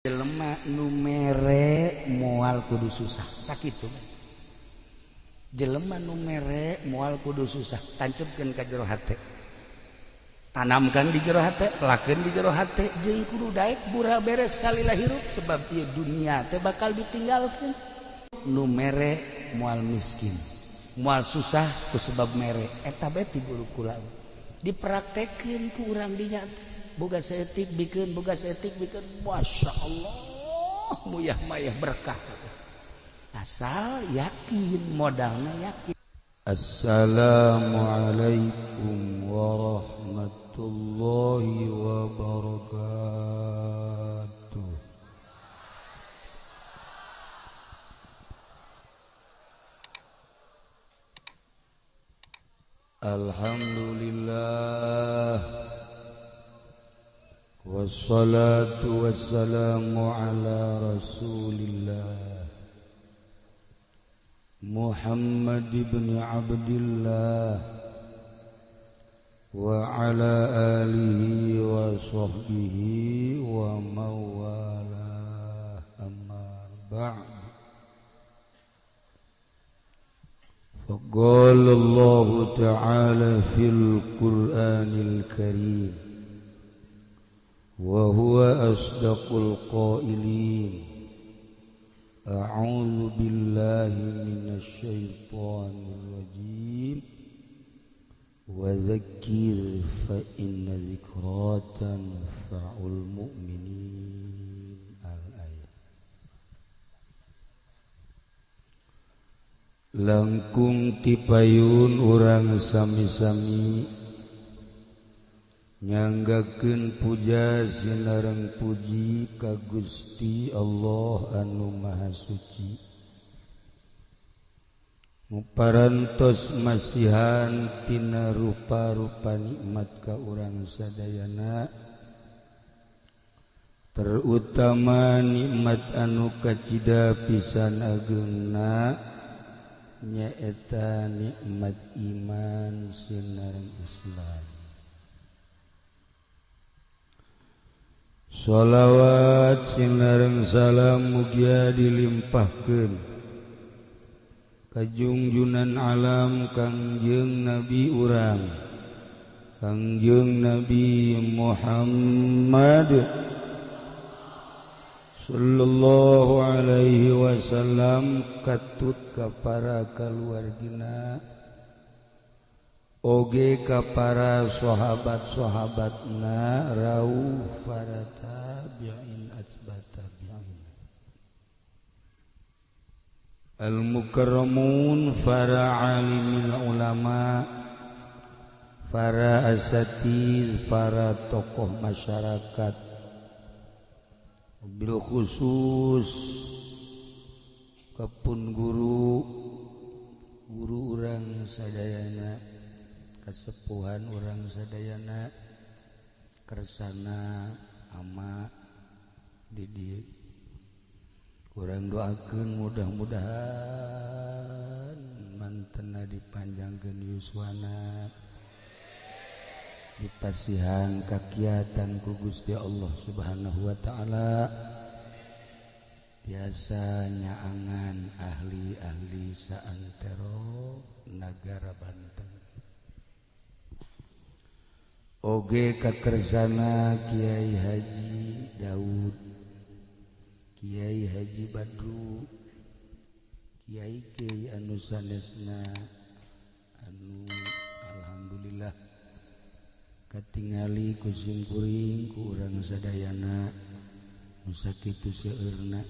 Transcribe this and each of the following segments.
Jelema nu mere moal kudu susah sakitu. Jelema nu mere moal kudu susah, tancepkeun ka jero hate. Tanamkan di jero hate, pelakeun di jero hate, jeung kudu daek bural beres salila hirup sebab ieu dunia teh bakal ditinggalkeun. Nu mere moal miskin, moal susah ku sebab mere eta beti guru kula. Dipraktekeun ku urang dinya teh. Boga seetik bikin, masya Allah, muyah mayah berkah. Asal yakin, modalnya yakin. Assalamualaikum warahmatullahi wabarakatuh. Alhamdulillah. Wassalatu wassalamu ala rasulillah Muhammad ibn Abdillah wa ala alihi wa sahbihi wa mawalah amma ba'd. Faqala Allah ta'ala fil Qur'anil Karim وهو أصدق القائلين أعوذ بالله من الشيطان الرجيم وذكر فإن ذكرى تنفع المؤمنين الآية. Langkung tipayun urang sami-sami nyanggakeun puja sinareng puji ka Gusti Allah anu Maha Suci, muparantos masihan tina rupa-rupa nikmat ka urang sadayana, terutama nikmat anu kacida pisan ageungna nyaeta nikmat iman sinareng Islam. Shalawat sinareng salam mugia dilimpahkeun ka junjunan alam Kangjeng Nabi urang, Kangjeng Nabi Muhammad sallallahu alaihi wasallam, katut ka para kaluargina oge ka para sahabat-sahabatna rauh para tabi'in atba' tabi'in al-mukarramun, para alimil ulama, para asatidz, para tokoh masyarakat, bil khusus kapun guru urang sadayana, kasepuhan urang sadayana, kersana ama di dieu urang doakeun mudah-mudahan mantena dipanjangkeun yuswana, dipasihan kakiatan ku Gusti Allah Subhanahu wa taala, biasa nyaangan ahli-ahli saantero nagara Banten. Oge kakersana Kiai Haji Daud, Kiai Haji Badru, Kiai anu sanesna anu alhamdulillah katingali ku simkuring ku urang sadayana nu sakitu seueurna.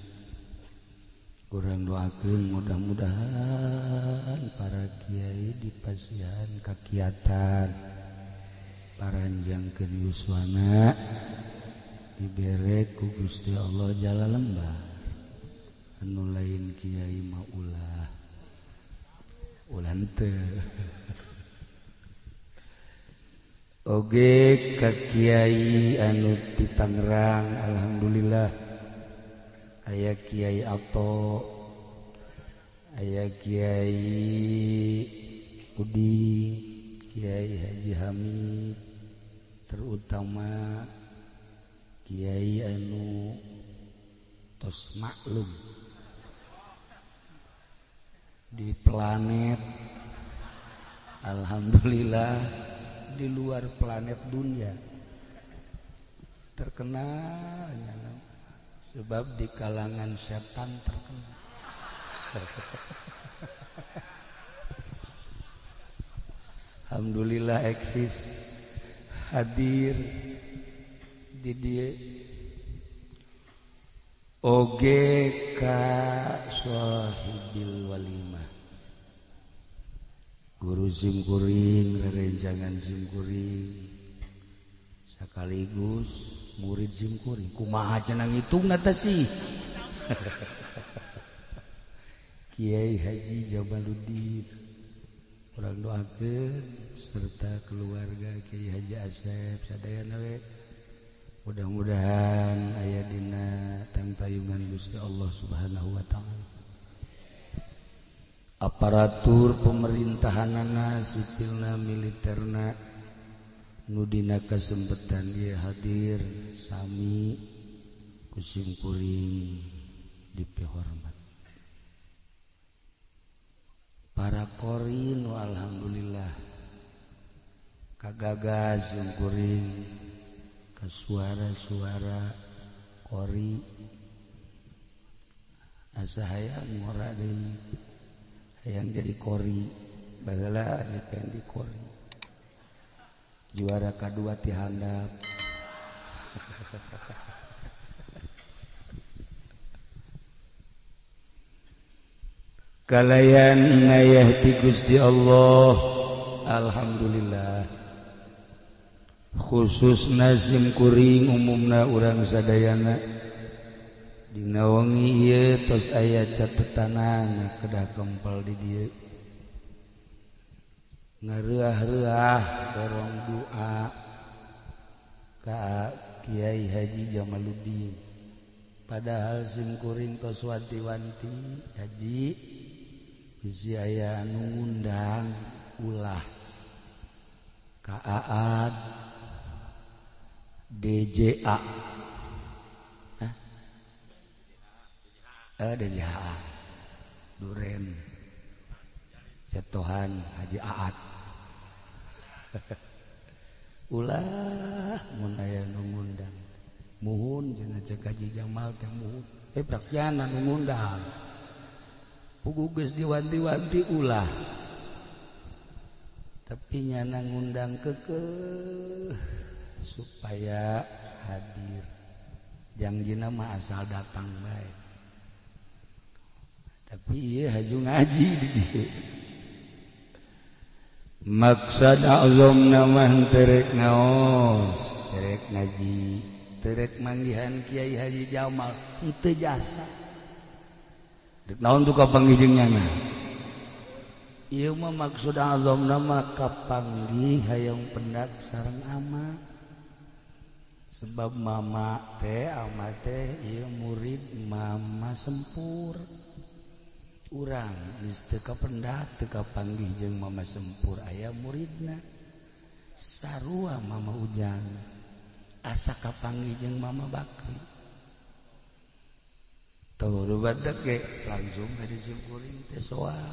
Urang doakeun mudah-mudahan para kiai dipasihan kakiatan, paranjangkeun yuswana, dibere ku Gusti Allah jala lembar, anu lain kiai mah ulah teu. Oge ka kiai anu ti Tangerang, alhamdulillah aya Kiai Ato, aya Kiai Uding, Kiai Haji Hamid, terutama Kiai anu tos maklum di planet alhamdulillah di luar planet dunia terkenal sebab di kalangan setan terkenal. Alhamdulillah eksis hadir di dia oge ka sahibil walimah guru simkuring rerencangan simkuring sekaligus murid simkuring kumaha cenah ngitung nata sih. Kiai Haji Jamaluddin urang doakeun serta keluarga Kiai Haji Asep sadayana we mudah-mudahan aya dina tangtayungan Gusti Allah Subhanahu wa taala. Aparatur pemerintahanana sipilna militerna nu dina kasempetan ieu hadir sami kusim kuring dipihormat. Para korin alhamdulillah kagagas kuring ka suara-suara kori asa hayang ngora deui hayang jadi kori baheula aja di kori juara kedua ti handap. Kalayan ngayah ti Gusti Allah alhamdulillah khususna sim kuring umumna urang sadayana dina wengi ieu tos aya catetanana kedah kempel di dieu ngareuah-reuah dorong doa ka Kiai Haji Jamaluddin padahal sim kuring tos wanti-wanti haji bisi aya anu ngundang ulah ka Aad DJA DJA Duren Jatuhan Haji Aad ulah mun aya nu ngundang muhun cenah cek Haji Jamal teh muhun prakjana nu ngundang pugu geus diwanti-wanti ulah tapi nyana ngundang kekeh supaya hadir jangjina mah asal datang bae tapi ieu haju ngaji di dieu maksad azamna mah terek naos terek ngaji terek manggihan Kiai Haji Jamal henteu jasa dek naon tuh kapanggihjeung nyana ieu mah maksud azamna mah kapanggih hayang pendak sareng ama sebab mama teh ama teh ieu murid mama sempur urang geus teu kapendak teu kapanggih jeung mama sempur aya muridna sarua mama Ujang asa kapanggih jeung mama Bakri tuh rubadak ge langsung ka disimkuring teh soal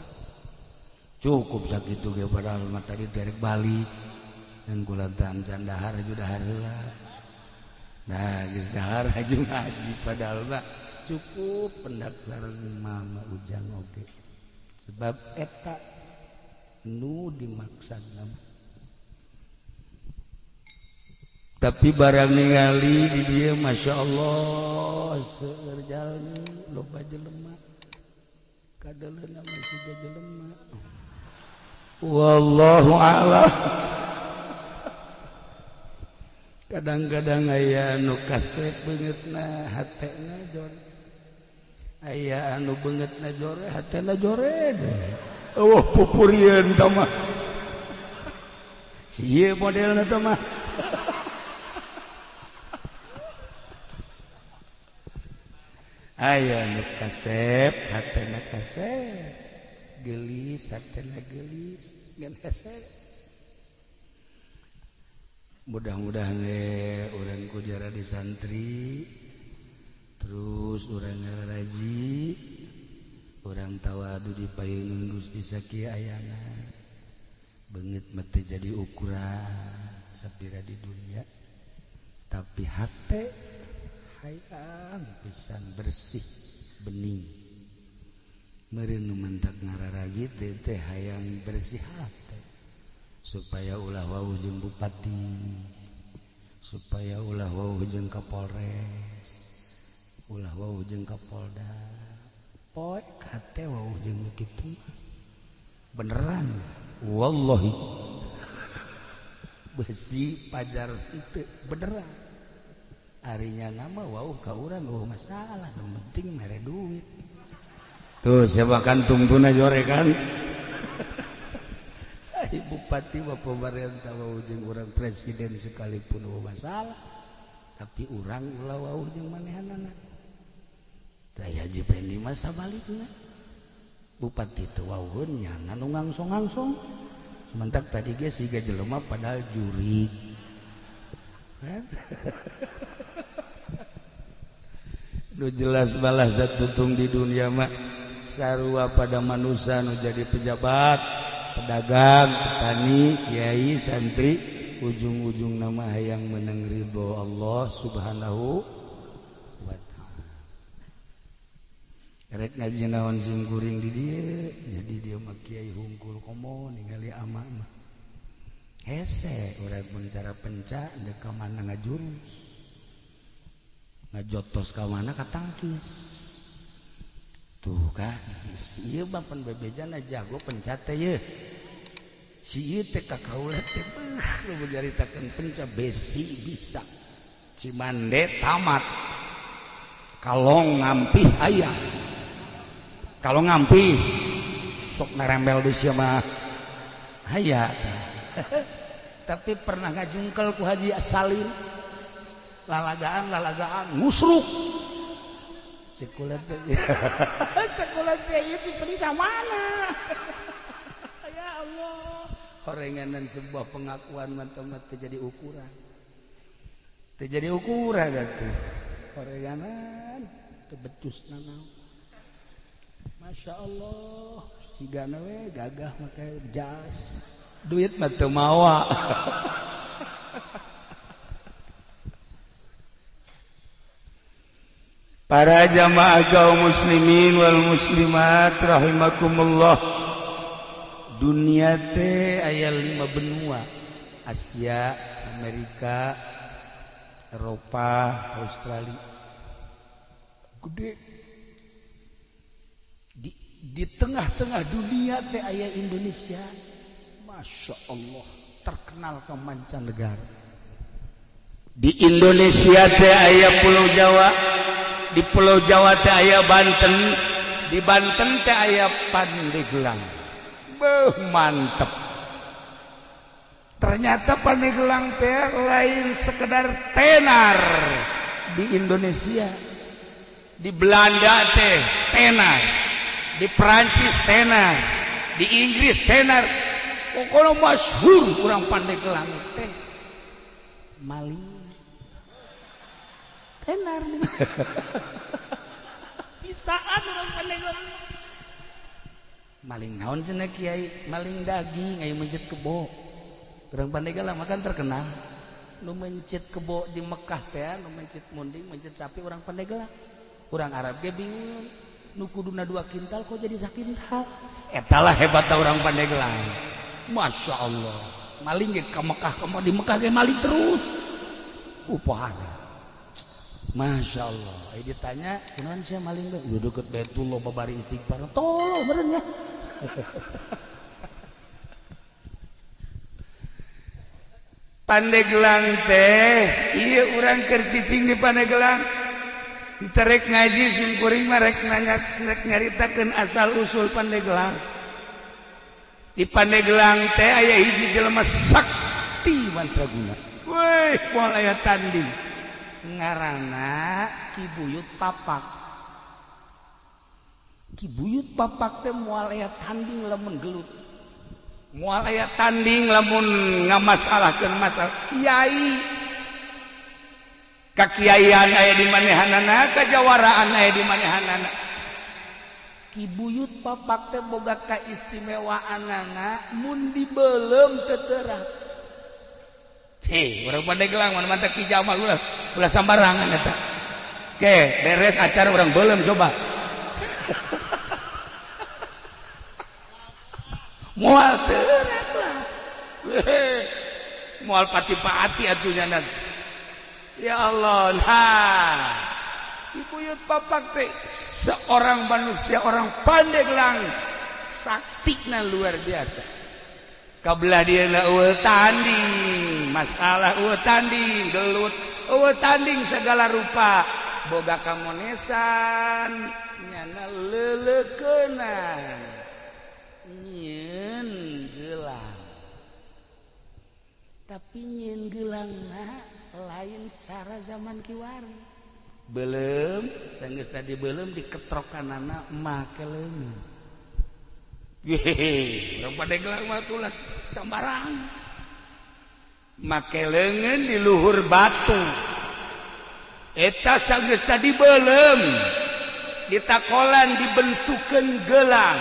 cukup sakitu ge padahal mah tadi derek balik dan kulantaran can dahar aju dahar heula nah geus dahar aju ngaji padahal mah cukup pendak sareng mama Ujang oge sebab eta nu dimaksudna tapi barang ningali di dia Masya Allah seueur jalmi loba jelema kadeleuna masih jelema wallahu a'lam. Kadang-kadang aya anu kasep beungeutna hatena jore aya anu beungeutna jore hatena jore deh eueuh pupurieun tah mah si ieu modelna tah mah aya nu kasep hatena kasep gelis hatena gelis ngan kasep mudah-mudahan urang ku jara di santri terus urang ngaraji urang tawadu dipayungeun Gusti sakieu ayana beungeut mah jadi ukuran sapira di dunia tapi hate hayang pisan bersih bening meureun nu mentak ngararaji teh hayang bersih hate supaya ulah wau jeung bupati supaya ulah wau jeung Kapolres ulah wau jeung Kapolda poe hate wau jeung kitu beneran wallahi besi pajar itu beneran harinya nama wau ka urang masalah yang penting mere duit tuh siapa kantung tuna jore kan bupati bapak pemerintah wau jeung urang presiden sekalipun masalah tapi urang ulah wau jeung manehanana daya jipendi mah sabalikna bupati teu wauheun nya nu ngangsong-ngangsong mentak tadi ge siga jelema padahal juri kan nu jelas balas tutung di dunia mah sarua pada manusia nu jadi pejabat pedagang petani kiai santri ujung-ujung nama hayang menang ridho Allah subhanahu wa ta'ala rek ngaji naon simkuring di dieu jadi dia mah kiai hungkul komo ningali ama mah hese urang mun cara penca da ka mana ngajurus ngajotos ka mana ka tangkis tuh kan ieu mah pan bebejana jago penca teh ye si ieu teh ka kaula teh nu menjaritakeun penca besi bisa Cimande tamat kalong ngampih aya kalau ngampi sok nerembel di siapa haya tapi pernah ngajungkel ku Haji Salim lalagaan ngusruk cekulat itu penca mana ya Allah horenganan sebuah pengakuan mantap terjadi ukuran atuh horenganan tebecus nanau Masya Allah sigana we gagah make jas duit mah teu mawa para jamaah kaum muslimin wal muslimat rahimakumullah dunia teh aya 5 benua Asia Amerika Eropa Australia gede di tengah-tengah dunia teh aya Indonesia Masya Allah terkenal ke mancanegara di Indonesia teh aya Pulau Jawa di Pulau Jawa teh aya Banten di Banten teh aya Pandeglang mantep ternyata Pandeglang teh lain sekedar tenar di Indonesia di Belanda teh tenar di Perancis tenar di Inggris tenar pokoknya masyhur kurang Pandeglang teh maling tenar bisaan orang Pandeglang maling naon cenah kiai maling daging aya mencit kebo orang Pandeglang makan terkenal nu mencit kebo di Mekah teh nu mencit munding mencit sapi orang Pandeglang orang Arab ge bingung nu kuduna 2 kintal kok jadi sakintal etalah hebatna orang Pandeglang Masya Allah maling ge ka Mekah kamu di Mekah ge maling terus upahana Masya Allah ditanya kunaon sia maling teh udah deket Baitullah babari istighfar tolong meureun nya Pandeglang teh ieu urang keur cicing di Pandeglang terek ngaji simkuring mah rek nyaritakeun asal usul Pandeglang di Pandeglang teh aya hiji jelema sakti mantraguna weh moal aya tanding ngaranna Ki Buyut Papak teh moal aya tanding lamun gelut moal aya tanding lamun ngamasalahkeun masalah kiai kakiaian aya di manehanana, kajawaraan aya di manehanana. Ki buyut papak teh boga kaistimewaanana mun dibeulem teu teurat. Urang Pandeglang mantap Ki Jamal ulah sambarangan eta. Oke, beres acara urang beulem coba. Moal teurat lah. Moal pati-pati atunya nanti. Ya Allah, nah. Ibuyut papak teh seorang manusia, orang Pandeglang, saktina luar biasa. Kabelah dia eueuh tanding, masalah eueuh tanding, gelut eueuh tanding segala rupa, boga kamonesan, nyana leuleukeunna, nyieun gelang. Tapi nyieun geulangna lain cara zaman kiwari. Belum, sanggeus tadi belum diketrokanana make leungeun. Urang Pandeglang mah tulas sambarang. Make leungeun di luhur batu. Eta sanggeus tadi belum ditakolan dibentukeun gelang.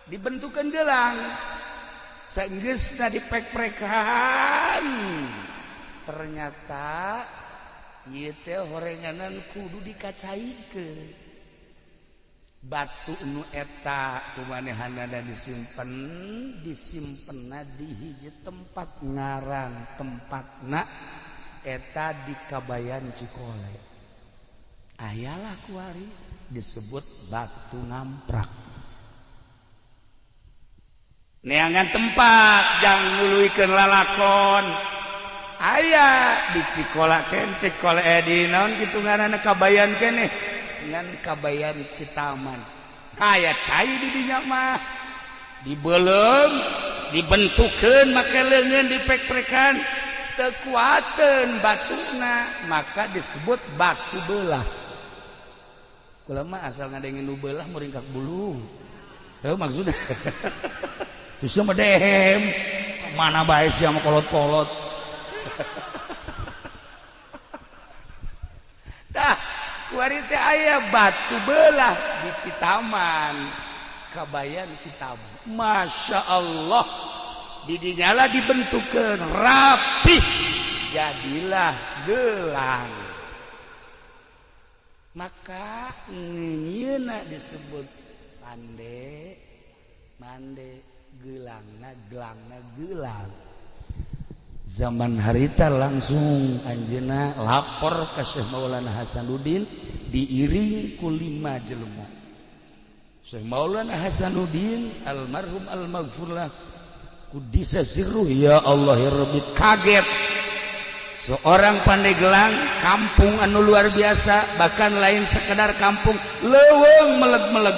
Dibentukeun gelang. Sanggeus tadi pek-prekan. Ternyata ieu teh horenganan kudu dikacaikeun. Batu nu eta kumanehanana disimpenna di hiji tempat ngaran tempatna eta di Kabayan Cikole. Ayalah kuari disebut batu ngamprak. Neangan tempat jang nguluikeun lalakon. Aya di Cikolaken Cikole di naon kitu ngaranna Kabayan keneh ngan Kabayan Citaman. Aya cai di dinya mah dibeulem dibentukeun make leungeun dipek-pekan teu kuateun batuna maka disebut batu beulah. Kula mah asal ngadengin nu beulah muringkak bulu. Heuh maksudna. Geus mah dehem mana bae sia mah kolot-kolot. Tah, kuari teh aya batu beulah di Citaman, Kabayan Citaman. Masya Allah, di dinyala dibentukeun rapi, jadilah gelang. Maka nyieuna disebut pande, mande, gelangna gelang. Zaman harita langsung anjeunna lapor ka Syekh Maulana Hasanuddin diiring ku 5 jelema. Syekh Maulana Hasanuddin almarhum al-maghfurlah Qudisa sirruh ya Allah ya Rabbi kaget. Seorang Pandeglang kampung anu luar biasa bahkan lain sekedar kampung leuweung meleg-meleg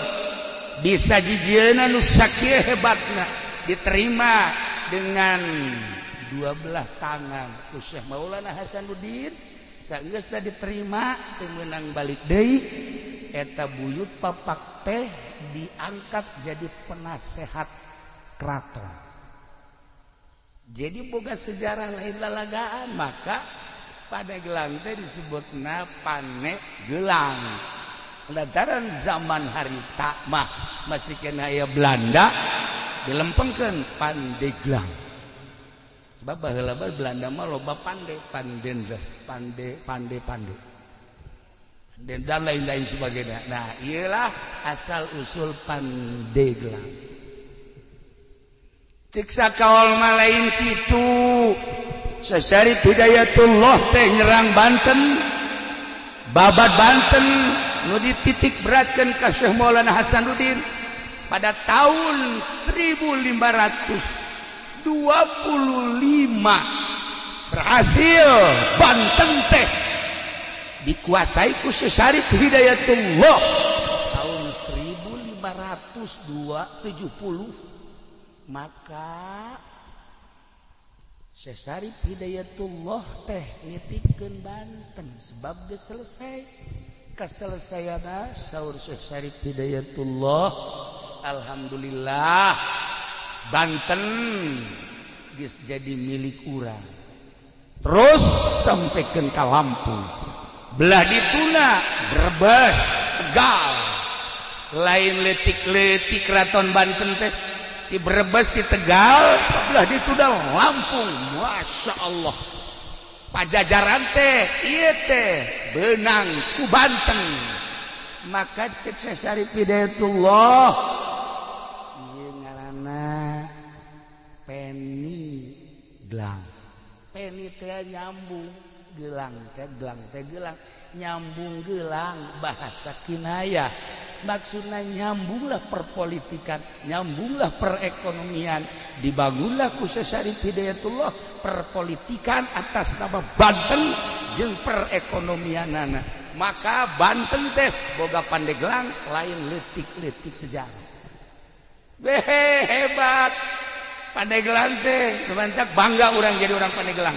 bisa jijieuna nu sakieu hebatna diterima dengan 12 tangan ku Syekh Maulana Hasanuddin sageus teh diterima teu meunang balik deui eta buyut papak teh diangkat jadi penasehat keraton. Jadi boga sejarah lain lalagaan maka Pandeglang teh disebutna Panegelang. Lantaran zaman harita mah masih kena aya Belanda dilempengkeun Pandeglang. Sebab baheula Belanda mah loba pandendras, pande dan lain-lain sebagainya. Nah, iyalah asal usul Pandeglang. Cek sakaol mah lain kitu. Sasarit Hidayatullah teh nyerang Banten, babat Banten nu dititik beratkeun ka Syekh Maulana Hasanuddin pada tahun 1525 berhasil Banten teh dikuasai ku Sasarit Hidayatullah tahun 1570. Maka Sasarit Hidayatullah teh nitipkeun Banten sebab geus selesai. Kaselesaiana saur Sasarit Hidayatullah alhamdulillah Banten geus jadi milik urang. terus sampaikan ke Lampung belah dituna Brebes Tegal lain letik-letik Keraton Banten teh di Brebes di Tegal belah dituna Lampung. Masya Allah Pajajaran teh ieu teh beunang ku Banten. Maka cek Syarif Hidayatullah ieu ngaranna Peni Gelang. Peni teh nyambung gelang teh gelang nyambung gelang bahasa kinayah. Maksudnya nyambunglah perpolitikan, nyambunglah perekonomian, dibangunlah ku Syarif Hidayatullah perpolitikan atas nama Banten jeung perekonomianana. Maka Banten teh boga Pandeglang lain letik-letik sejarah. Hebat Pandeglang teh, teman-teman bangga orang jadi orang Pandeglang.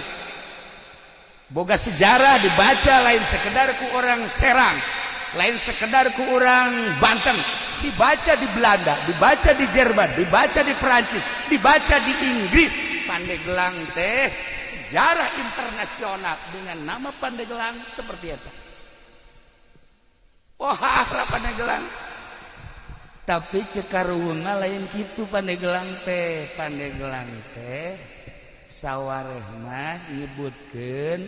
Boga sejarah dibaca lain sekedar ku orang Serang, lain sekedar ku orang Banten, dibaca di Belanda, dibaca di Jerman, dibaca di Perancis, dibaca di Inggris. Pandeglang teh sejarah internasional dengan nama Pandeglang seperti itu. Wah, Pandeglang. Tapi cekaruhna lain kitu Pandeglang teh. Pandeglang teh sawarehna nyebutkeun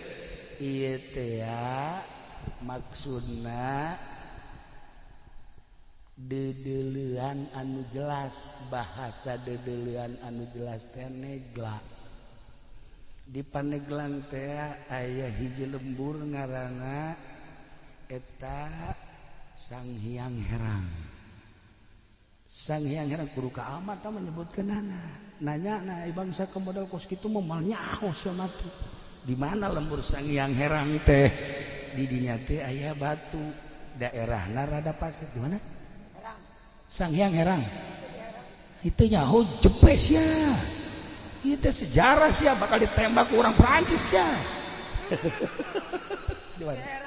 ieu teh maksudna dedeleuan anu jelas. Bahasa dedeleuan anu jelas teh negla. Di Pandeglang teh aya hiji lembur ngaranna eta Sang Hyang Herang. Sang Hyang Herang kudu ka amat menyebutkeun nanya bangsa ke modal kos kitu momal nyaho sama tuh. Di mana lembur Sang Hyang Herang teh? Di dinya teh aya batu, daerahna rada pasir. Di mana? Herang. Sang Hyang Herang. Itu nyaho jepes ya. Itu sejarah sih bakal ditembak orang Prancis ya. Di mana?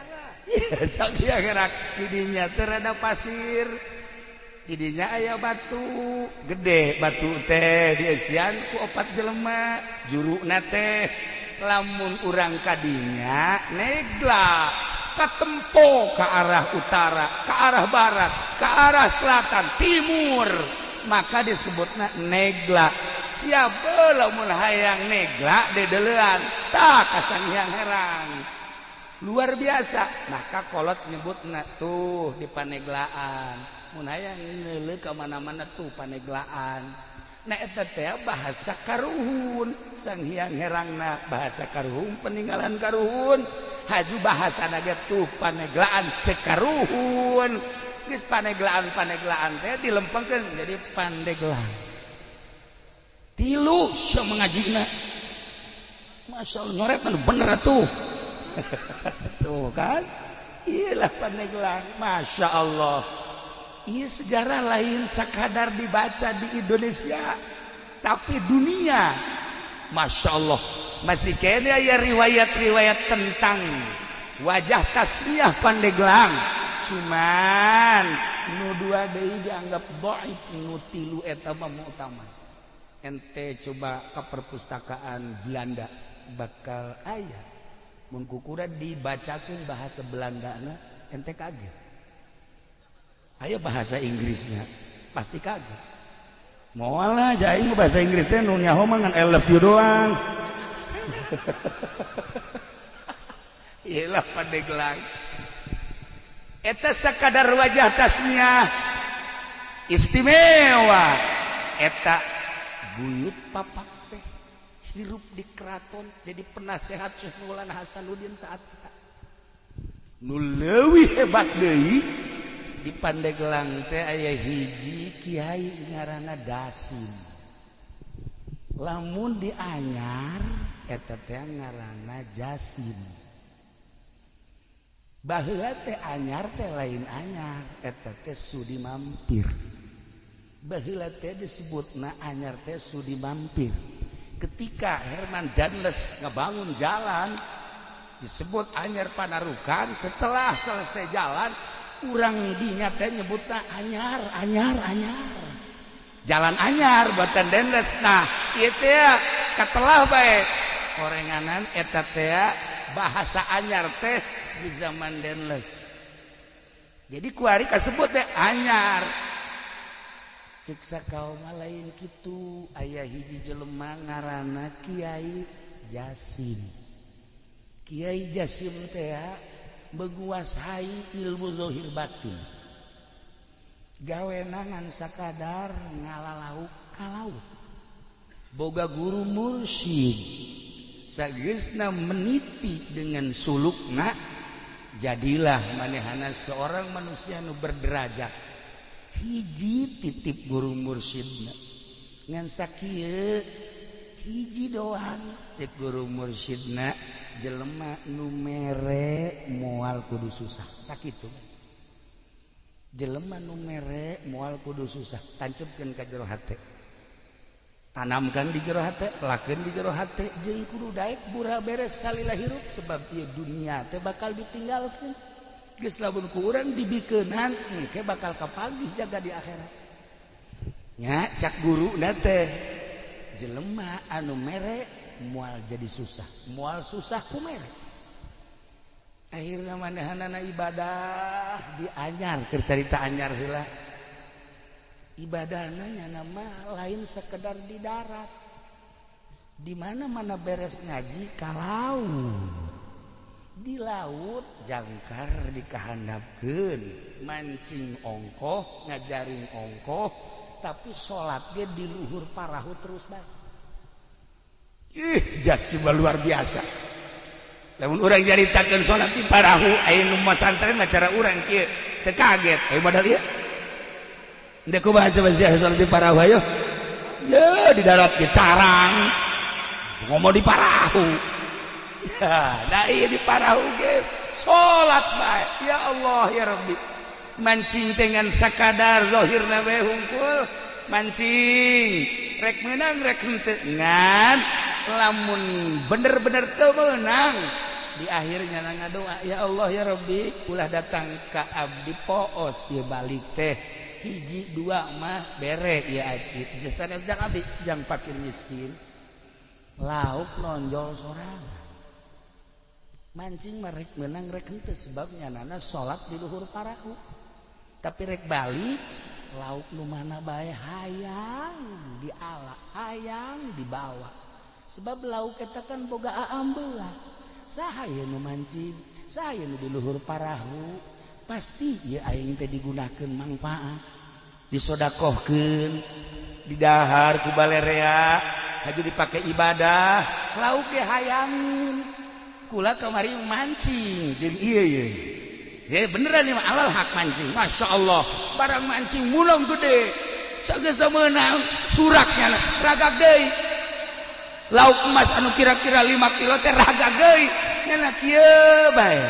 Sang Hyang Herang di dinya teh rada pasir. Didinya aya batu gede, batu teh diesian ku 4 jelema, juruna teh lamun urang kadinya negla katempo ke arah utara, ke arah barat, ke arah selatan, timur, maka disebutna negla. Siapa lamun hayang negla dedeleuan tah ka Sang Hyang Herang. Luar biasa. Maka kolot nyebutna tuh di Paneglaan. Mun hayang ngeuleuh ka mana-mana tuh Paneglaan. Nah eta teh bahasa karuhun. Sang Hyang Herangna bahasa karuhun, peninggalan karuhun. Haju bahasana ge tuh Paneglaan cekaruhun. Geus Paneglaan teh dilempengkeun jadi Pandeglang. Tilu sia mangajina. Masyaallah nyoret bener atuh. Tuh kan? Iyalah Pandeglang, Masya Allah. Iya sejarah lain sekadar dibaca di Indonesia, tapi dunia, Masya Allah, masih kena ya riwayat-riwayat tentang wajah tasmiyah Pandeglang. Cuman nu dua deui dianggap dhaif, nu tilu eta mah utama. Ente coba ke perpustakaan Belanda bakal aya mun kukura dibacakeun bahasa Belandana ente kaget. Ayo bahasa Inggrisnya pasti kaget. Moal aja aing bahasa Inggris teh nu nyaho mah ngan I love you doang. Iyalah Pandeglang. Eta sakadar wajah tasmiyah istimewa. Eta buyut papak teh hirup di keraton jadi penasehat Syekh Maulana Hasanuddin saat kita. Nu leuwih hebat deui di Pandeglang teh aya hiji kiai ngaranna Dasim. Lamun di Anyar eta teh ngaranna Jasim. Baheula teh Anyar teh lain Anyar, eta teh Sudi Mampir. Baheula teh disebutna Anyar teh Sudi Mampir. Ketika Herman Danles ngebangun jalan disebut Anyar Panarukan, setelah selesai jalan urang dinya teh nyebutna anyar. Jalan anyar buatan Denles. Nah, ieu teh katelah bae orenganan eta teh bahasa anyar teh di zaman denles. Jadi kuari kasebut teh anyar. Cek sakaum lain kitu aya hiji jelema ngaranna Kiai Jasim. Kiai Jasim teh menguasai ilmu zahir batin. Gawenangan sakadar ngalalauk ka laut. Boga guru mursyid sageusna meniti dengan sulukna jadilah manehana seorang manusia nu berderajat. Hiji titip guru mursyidna ngan sakieu hiji doang cek guru mursyidna jelema nu mere moal kudu susah sakitu. Jelema nu mere moal kudu susah tancepkeun ka jero hate. Tanamkan di jero hate, lakeun di jero hate jeung kudu daek bura beres salila hirup sebab ieu dunia teh bakal ditinggalkeun. Geus lamun ku urang dibikeunan engke bakal kapagih jaga di akhirat. Nya cak guruna teh jelema anu mere moal jadi susah, moal susah ku mere. Akhirna manehanana ibadah di anyar keur carita anyar heula. Ibadahna nya nama lain sekedar di darat. Di mana-mana beres ngaji ka laut. Di laut jangkar dikahandapkeun mancing ongkoh ngajaring ongkoh tapi salat ge di luhur parahu terus bae. Jasim luar biasa. Lamun urang nyaritakeun salat di parahu aya nu masantren cara urang kieu teu kaget aya modal ieu. Ndek ku bahasa salat di parahu ayo. Ya di darat ge carang. Ngomong di parahu. Nah iya di parahu ge salat bae. Ya Allah ya Rabbi. Mancing dengan sakadar zahirna we hungkul mancing rek meunang rek henteu ngan lamun bener-bener teu meunang di akhirnya ngadoa ya Allah ya Rabbi ulah datang ka abdi poos ieu balik teh hiji dua mah bere ya abdi jasana jang abdi jang fakir miskin lauk nonjol sorangan. Mancing merek menang rek henteu sebab nyanana salat di luhur parahu. Tapi rek balik lauk nu mana bae hayang diala, hayang dibawa. Sebab lauk eta kan boga aambeula. Saha ieu nu mancing, saha ieu nu di luhur parahu, pasti ieu aing teh digunakeun mangfaat. Disodakohkeun, didahar ku balerea, haju dipake ibadah, lauk ge hayangin. Kula kamari mancing jeung ieu ye. Ya beneran ieu alal hak mancing. Masya Allah barang mancing mulung gede. Sageus meunang suraknya ragag deui. Lauk emas anu kira-kira 5 kilo teh ragag deui. Nya kieu bae.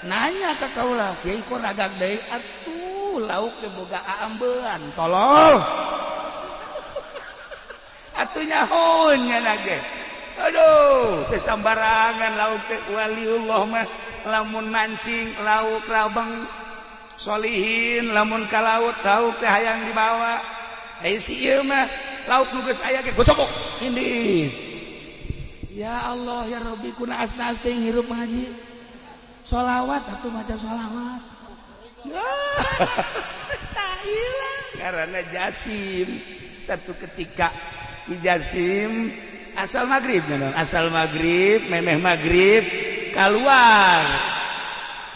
Nanya ka kaula, "Kiai kok ragag deui?" Atuh lauk teh boga aambean, tolol. Atuh nyahoun nya ge. Aduh, kesambarangan lauk teh waliullah mah lamun mancing lauk rabeng solihin lamun ka laut lauk teh hayang dibawa. Ai si ieu mah lauk nu geus aya ge gocokok indih. Ya Allah ya Rabbi kuna asna-asna teh ngirup ngaji. Sholawat atuh maca sholawat. Tailah karena Jasim satu ketika di Jasim asal maghrib memeh maghrib keluar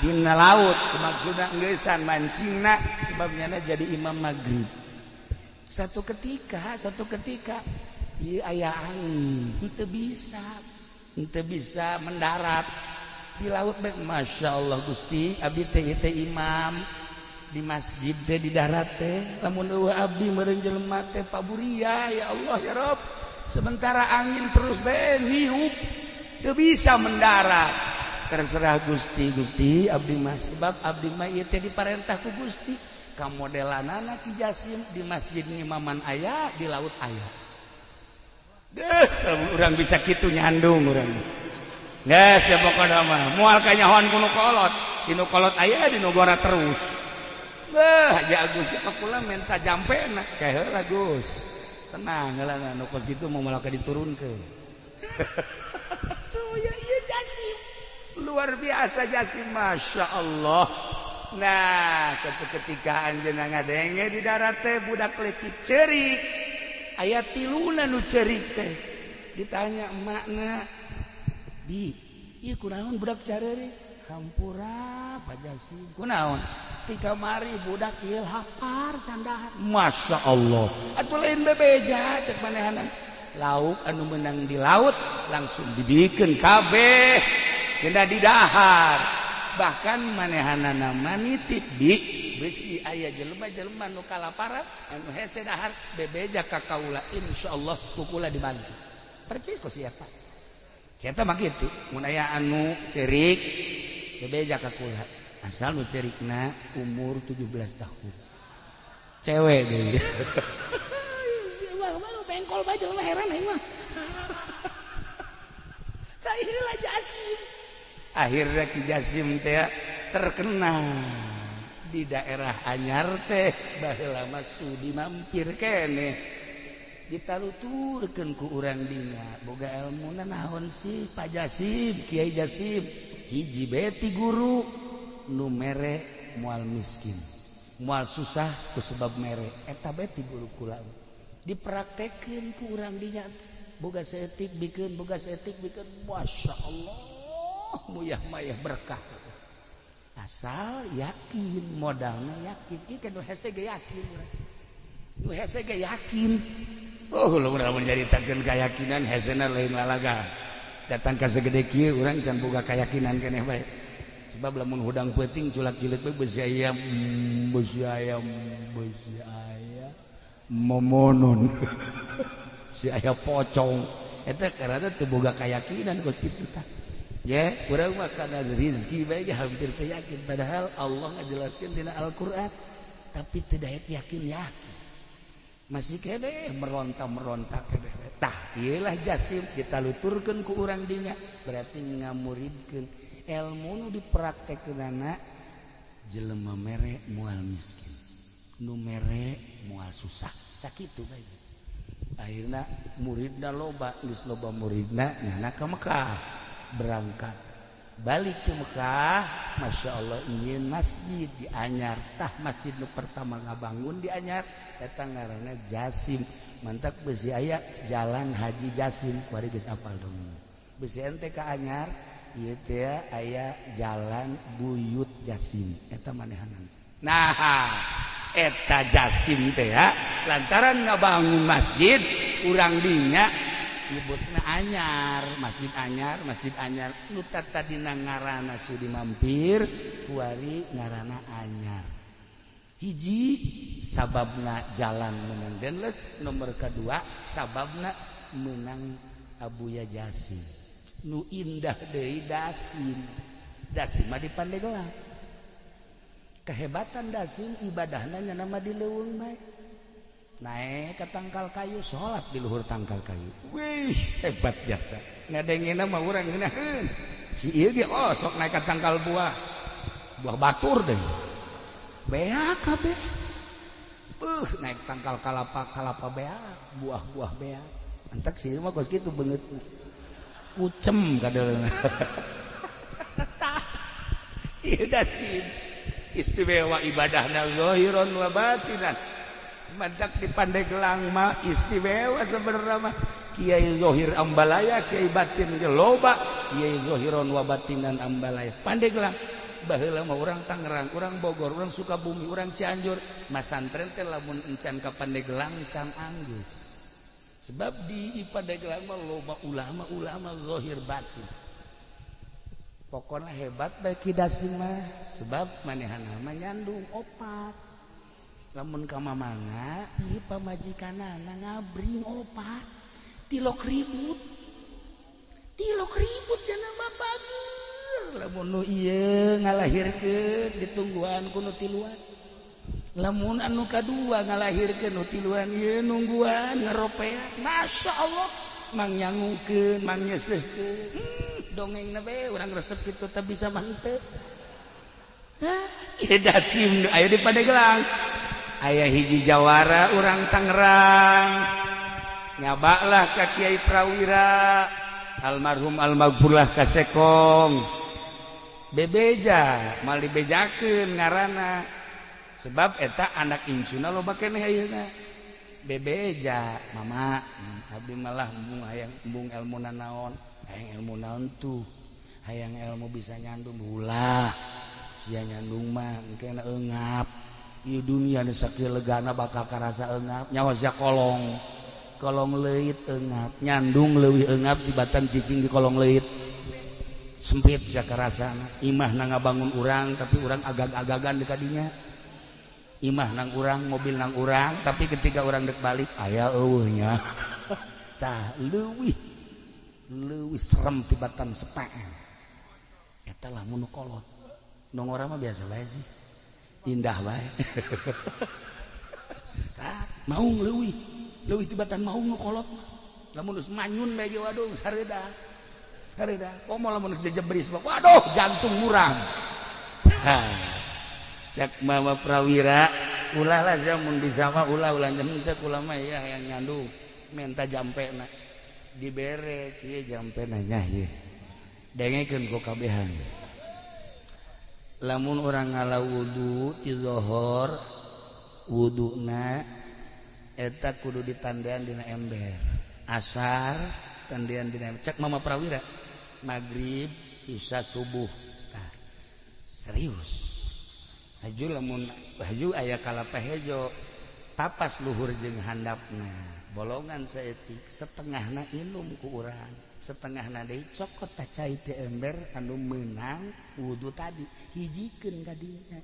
dina laut maksudna geussan mancingna sebabnya jadi imam maghrib. Satu ketika ieu aya angin henteu bisa mendarat di laut. Masya Allah Gusti abdi teh imam di masjid teh di darat teh lamun eueuh abdi meureun jelema teh paburia ya Allah ya Rabb. Sementara angin terus niup teu bisa mendarat. Terserah Gusti abdi mah sebab abdi mah ieu teh diparentah ku Gusti ka modelanana Ki Jasim di masjid ngimaman aya di laut aya. Urang bisa kitu nyandung urang. Geus ya pokona mah moal ka nyahoan ku nu kolot, di nu kolot aya di nu gora terus. Haja Agus mah kula menta jampena kae heula Gus. Tenang lah nu kos gitu mau malah diturunkeun. luar biasa Jasim, Masya Allah. Nah satu ketika anjeunna ngadenge di darat teh budak leutik cerik aya tiluna nu cerik teh ditanya emakna di ieu kunaon budak cerik hampura Pak Jasim kunaon ti kamari budak ieu lapar candahan Masya Allah atuh lain bebeja cek manehanna lauk anu menang di laut langsung dibikeun kabeh kena di dahar bahkan manehanana manitip di besi aya jelema-jelema nu kalaparan anu hese dahar bebeja ka kaula insyaallah kukula dibantu percis ku siapa kita mah kitu mun aya anu cerik bebeja ka kula asal nu cerikna umur 17 tahun cewek deui bengkol bae jelema heran aing mah saireulah Jasim akhirnya Ki Jasim teh terkenal di daerah anyar teh baheula mah sudi mampir keneh ditaluturkeun ku urang dinya boga elmuna naon sih Pak Jasim Kiai Jasim hiji beti guru nu mere moal miskin moal susah ku sebab mere eta beti guru kula dipraktekeun ku urang dinya boga seetik bikeun boga seetik bikeun Masya Allah muyah mayah berkah asal yakin modalnya yakin ieu kan nu hese ge yakin nu hese ge yakin oh lamun menceritakeun keyakinan hesena lain lalaga datang ka segede kieu urang can boga keyakinan keneh bae sebab lamun hudang peuting culak cileuk bae beusi ayam momonon si aya pocong eta karana teu boga keyakinan geus kitu tah ya urang mah kana rezeki bae hampir teu yakin padahal Allah ngajelaskeun dina Al-Qur'an tapi teu daek yakin masih kene meronta kene tah ieu lah Jasim ditaluturkeun ku urang dinya berarti ngamuridkeun ilmu nu dipraktekeunana jelema mere moal miskin nu mere moal susah sakitu bae akhirna muridna loba geus loba muridna nyana ka Mekah berangkat balik ke Mekah Masya Allah ingin masjid di Anyar tah masjid nu pertama ngabangun di Anyar eta ngaranna Jasim mantak besi aya jalan Haji Jasim kuari geus apal dong besi ente ka Anyar ieu teh aya jalan Buyut Jasim eta manehanana nah eta Jasim teh lantaran ngabangun masjid urang dinya nyebutna Anyar Masjid Anyar nu tadina ngaranna sudi mampir kuari ngaranna Anyar hiji sababna jalan menang denles nomor kedua sababna menang Abuya Jasim nu indah deui Dasim mah di Pandeglang kehebatan Dasim ibadahna nya nama di leuweung bae naik ke tangkal kayu sholat di luhur tangkal kayu wih hebat jasa ngadengina mah urang ngeunaheun si ieu ge sok naik ke tangkal buah batur deh beak kabeh naik tangkal kalapa beak buah beak entek si ieu mah geus kitu beungeut kucem kadeulna ieu Dasim istimewa ibadahna zahiran wa batinan mantak di Pandeglang mah istimewa sebenarnya mah Kiai Zohir Ambalaya Kiai Batin ge loba Kiai Zohiron wa Batinan Ambalaya Pandeglang baheula mah urang Tangerang urang Bogor urang Sukabumi urang Cianjur masantren teh lamun encan ka Pandeglang can anggus sebab di Pandeglang mah loba ulama Zohir Batin pokona hebat bae Ki Dasim mah sebab manehana mah nyandung opat lamun ka mamana ieu pamajikanana ngabring opat 3.000 dana mah bageur lamun nu ieu ngalahirkeun ditungguan ku nu tiluan lamun anu kadua ngalahirkeun nu tiluan ieu nungguan ngaropean masyaallah mang nyangungkeun mang nyeseuhkeun dongengna bae urang resep kitu teh bisa mah henteu ieu Dasim aya di Pandeglang aya hiji jawara urang Tangerang nyabaklah ka Kiai Prawira almarhum almaghfurlah ka Sekong bebeja mal dibejakeun ngaranna sebab eta anak insuna loba keneh ayeuna bebeja mama abdi malah embung ilmu naon hayang ilmu naon tuh hayang ilmu bisa nyandung ulah sia nyandung mah engke eungap ieu dunia nu sakieu legana bakal karasa eungap nyawa sia kolong leuit eungap nyandung leuwih eungap tibatan cicing di kolong leuit sempit sia karasana imah nang ngabangun urang tapi urang agag-agagan di kadinya imah nang urang mobil nang urang tapi ketika urang dek balik aya eueuhnya tah leuwih serem tibatan sepaan eta lamun nu kolot nu ngora mah biasa bae sih indah bae tah maung leuwih tibatan maung nu kolot lamun geus manyun bae waduh sareuda komo lamun jebris waduh jantung murang cek mama prawira ulah lah mun bisa mah ulah jantung teh kula mah ya yang nyandung menta jampena dibere kieu jampena nya ieu dengekeun ku kabehan lamun urang ngala wudu ti zuhur wuduna eta kudu ditandean dina ember asar tandean dina cek mama prawira maghrib isya subuh nah, serius haju lamun haju aya kalapa hejo papas luhur jeung handapna bolongan saeutik setengahna inum ku urang setengahna deui cokot tacai ti ember anu meunang wudu tadi hijikeun ka dinya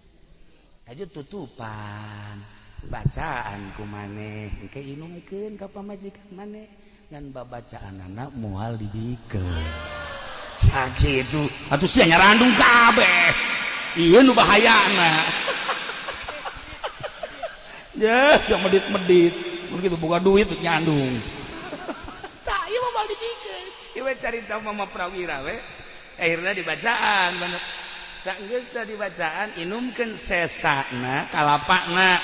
haju tutupan bacaan ku maneh engke inumkeun ka pamajikan maneh ngan babacaan anak moal dibikeun sakitu atuh sia nyarandung kabeh ieu nu bahayana ya sia medit-medit mun kitu boga duit nyandung tah ieu mah moal dibikeun ieu carita mama prawira we akhirna dibacaan bener saenggeus tadi bacaan inumkeun sesana kalapana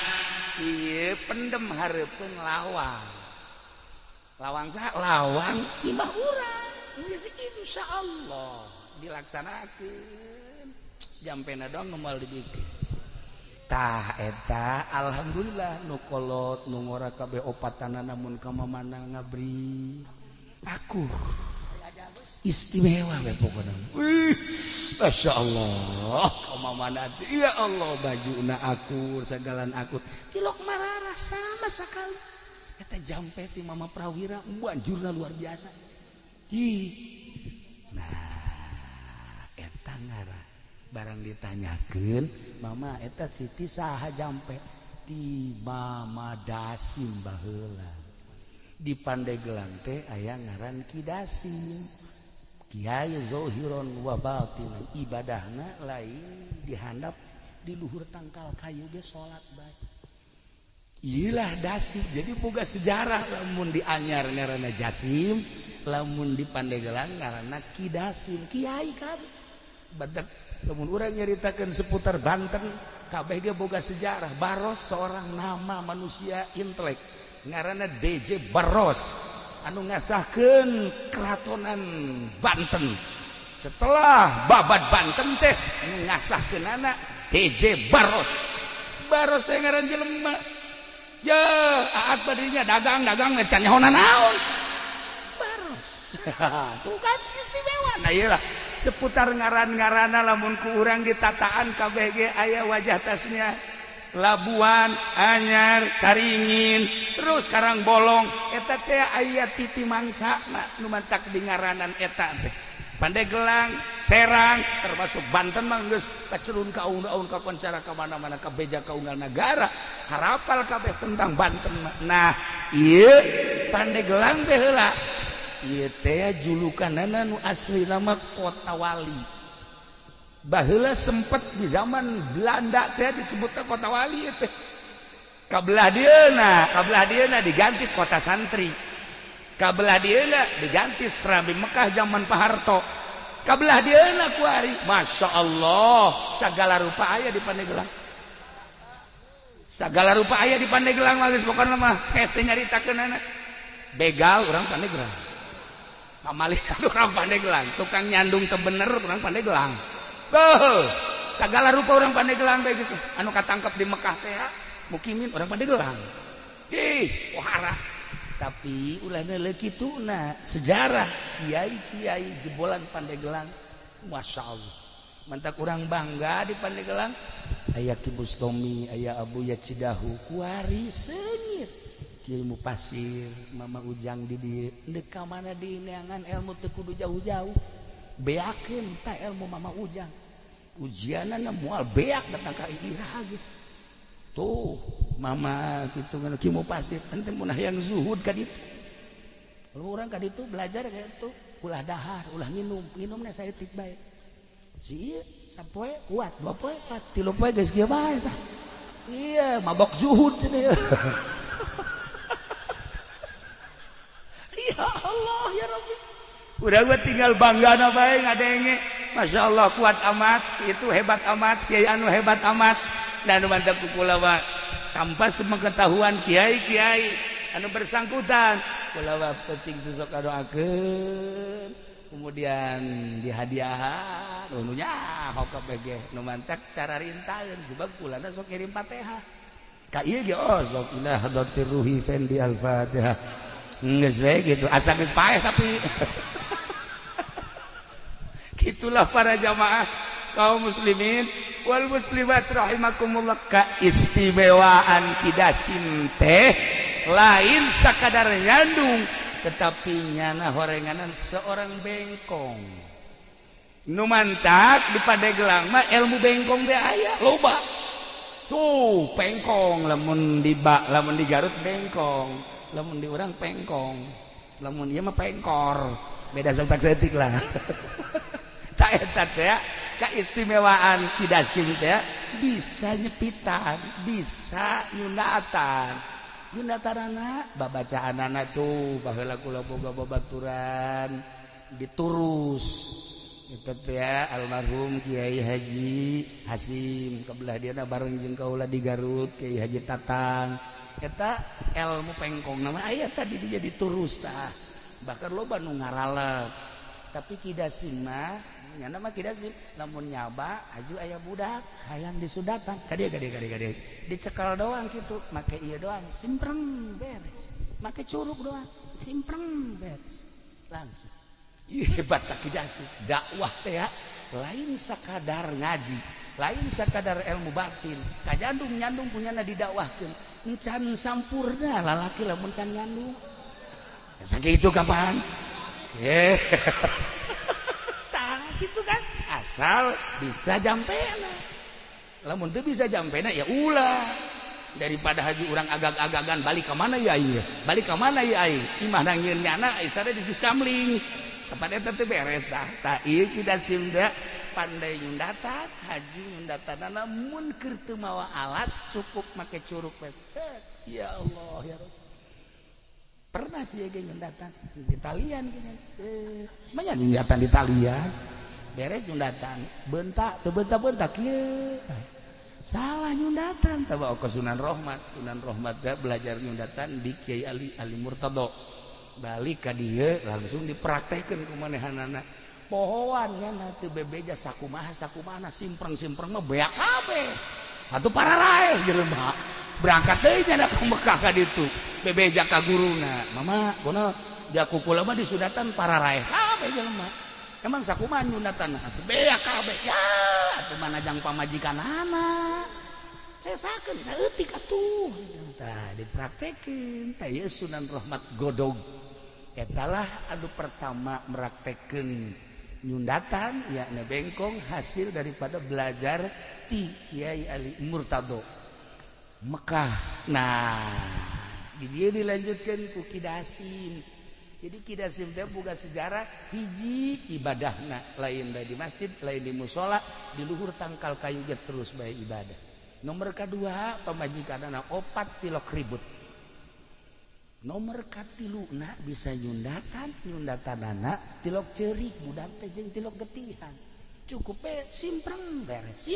ieu pendem hareupeun lawang saha lawang imah urang geus insyaallah dilaksanakeun jampena dong nu moal dibikeun tah eta alhamdulillah nu kolot nu ngora kabeh opatana namun ka mamana ngabri aku istimewa we pokona masyaallah ka mamana ya Allah bajuna akur sagalan akur cilok marara sama sakali eta jampe ti mama prawira banjurna luar biasa nah eta ngara barang ditanyakeun mama eta Siti saha jampe ti mama Dasim baheula di Pandeglang teh aya ngaran Ki Dasim kiai zahiron wa batinan ibadahna lain dihandap di luhur tangkal kayu ge salat bae iyalah Dasim jadi boga sejarah lamun di Anyar ngaranna Jasim lamun di Pandeglang ngaranna Ki Dasim kiai kan badak lamun urang nyaritakeun seputar Banten kabeh ge boga sejarah Baros seorang nama manusia intelek ngaranna DJ Baros anu ngasahkeun keratonan Banten setelah babat Banten teh ngasahkeunana DJ Baros teh ngaran jelema ya aat badinya dagang can nyahonan naon Baros tuh kan istimewa nah iyalah seputar ngaran-ngaranna lamun ku urang ditataan kabeh ge aya wajah tasnya Labuan, Anyar, Caringin, terus Karangbolong eta teh aya titi mangsana nu mantak di ngaranan eta teh Pandeglang, Serang termasuk Banten mah geus kacerun ka aun-aun ka koncara ka mana-mana ka beja ka unggal negara harapal kabeh tentang Banten mah nah ieu Pandeglang teh heula ieu teh julukanana nu asli nama Kota Wali baheula sempet di zaman Belanda teh disebutna Kota Wali teh kabelah dieuna diganti Kota Santri kabelah dieuna diganti Serambi Mekah zaman Pak Harto kabelah dieuna kuari Masya Allah sagala rupa aya di Pandeglang geus pokona mah hese nyaritakeunana begal urang Pandeglang pamalih urang Pandeglang tukang nyandung teu bener urang Pandeglang segala rupa orang Pandeglang bae geus anu katangkep di Mekah teh mukimin orang Pandeglang wahara tapi ulah neuleuh kituna sejarah kiai-kiai jebolan Pandeglang Masya Allah mantak urang bangga di Pandeglang aya Ki Bustomi aya Abuya Cidahu kuari senyit ilmu pasir Mama Ujang di dieu deuk ka mana di neangan ilmu teu kudu jauh-jauh beakeun ta ilmu Mama Ujang ujianana moal beak datang ka Irah gitu tuh Mama gitu kan ilmu pasir ente mun hayang zuhud ka ditu kalau urang ka ditu belajar ka ditu ulah dahar ulah nginumna saeutik bae si sapoe kuat 2 poe 4 3 poe geus kieu bae tah iya mabok zuhud cenah ya Allah ya Rabbi udah gua tinggal banggana bae ngadenge Masya Allah kuat amat itu hebat amat kiai anu hebat amat dan mantap kula mah tanpa sepengetahuan kiai-kiai anu bersangkutan kula mah penting sok kadoakeun kemudian dihadiahan nunya hokap bege nu mantak cara rintaeun sebab kulana sok kirim Fatihah ka ieu ge sok ila hadatir ruhi fendi al-Fatihah geus we gitu asa geus paeh tapi gitulah para jamaah kaum muslimin wal muslimat rahimakumullah keistimewaan kidasin teh lain sakadar nyandung tetapi nyana horenganan seorang bengkong nu mantak di Pandeglang mah ilmu bengkong teh aya loba tuh pengkong lamun di Garut bengkong lamun di urang pengkong lamun ieu mah pengkor beda saeutik lah ta eta teh keistimewaan kidasin teh bisa nyepitan bisa nyundatanana babacaanana tuh baheula kula boga babaturan diturus itu teh almarhum Kiai Haji Hasim kabelah diana bareng jeung kaula di Garut Kiai Haji Tatang eta ilmu pengkong nama aya tadi dia diturus tah bahkan loba nu ngaralep tapi kidasin mah nya nama kidasin lamun nyaba aju aya budak hayang disudatan kadieu dicekal doang kitu make ieu doang simpreng beres make curug doang simpreng beres langsung hebat tak kidasin dakwah teh lain sakadar ngaji lain sakadar ilmu batin kajandung nyandung punyana didakwahkeun encan sampurna lalaki lamun can nyandung sakitu kapan gitu kan asal bisa jampena lamun teu bisa jampena ya ulah daripada haji urang agag-agagan balik ke mana ya ieu imah nangieun nyana isada di sisamling kepada eta teh beres tah ieu kidasim da pandai nyundatan haji nyundatanana mun keur teu mawa alat cukup make curug ya Allah ya Rabb pernah sih ge nyundatan di talian manya nyundatan di talian beres nyundatan bentak teu bentak kieu salah nyundatan tah bawa ke Sunan Rohmat teh belajar nyundatan di Kiai Ali Murtado balik ka dieu langsung dipraktekkeun ku manehanana pohoan nya teu bebeja sakumaha simpreng mah beak kabeh atuh pararaeh jelema berangkat deui nya ka Mekah ka ditu bebeja ka guruna mama kunaon dia kukula mah disudatan pararaeh kabeh jelema emang sakumaha nyundatan atuh beak kabeh ya atuh manajang pamajikanana sesakeun saeutik atuh tah dipraktekeun tah ieu Sunan Rohmat Godog etalah anu pertama meraktekeun nyundatan yakni bengkong hasil daripada belajar ti Kiai Ali Murtado Mekah. Nah di dia dilanjutkan ku kidasim. Jadi kidasim teh boga sejarah hiji ibadahna lain bae di masjid lain di musola di luhur tangkal kayu ge terus bae ibadah. Nomor kedua pamajikanana opat tilok ribut. Nomor katiluna bisa nyundatanana tilok ceurik budak teh jeung tilok getihan. Cukup simpreng beres.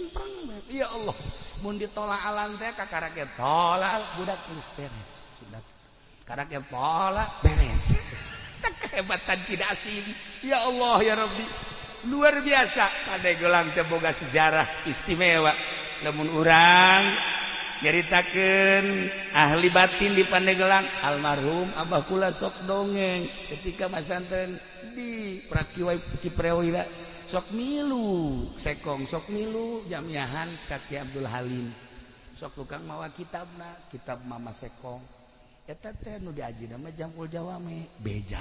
Ya Allah, mun ditolak alan teh kakarake tolak budak terus beres. Sudah karake tolak beres. Tak kehebatan kidasim. Ya Allah ya Rabbi. luar biasa. Pandeglang teh boga sejarah istimewa. Lamun urang nyaritakeun ahli batin di Pandeglang, almarhum Abah kula sok dongeng ketika masantren di Prakiwai Kiprewira sok milu sekong sok milu jamiahan Kaki Abdul Halim sok tukang mawa kitabna kitab Mama Sekong eta teh nu diajina mah Jamul Jawame beja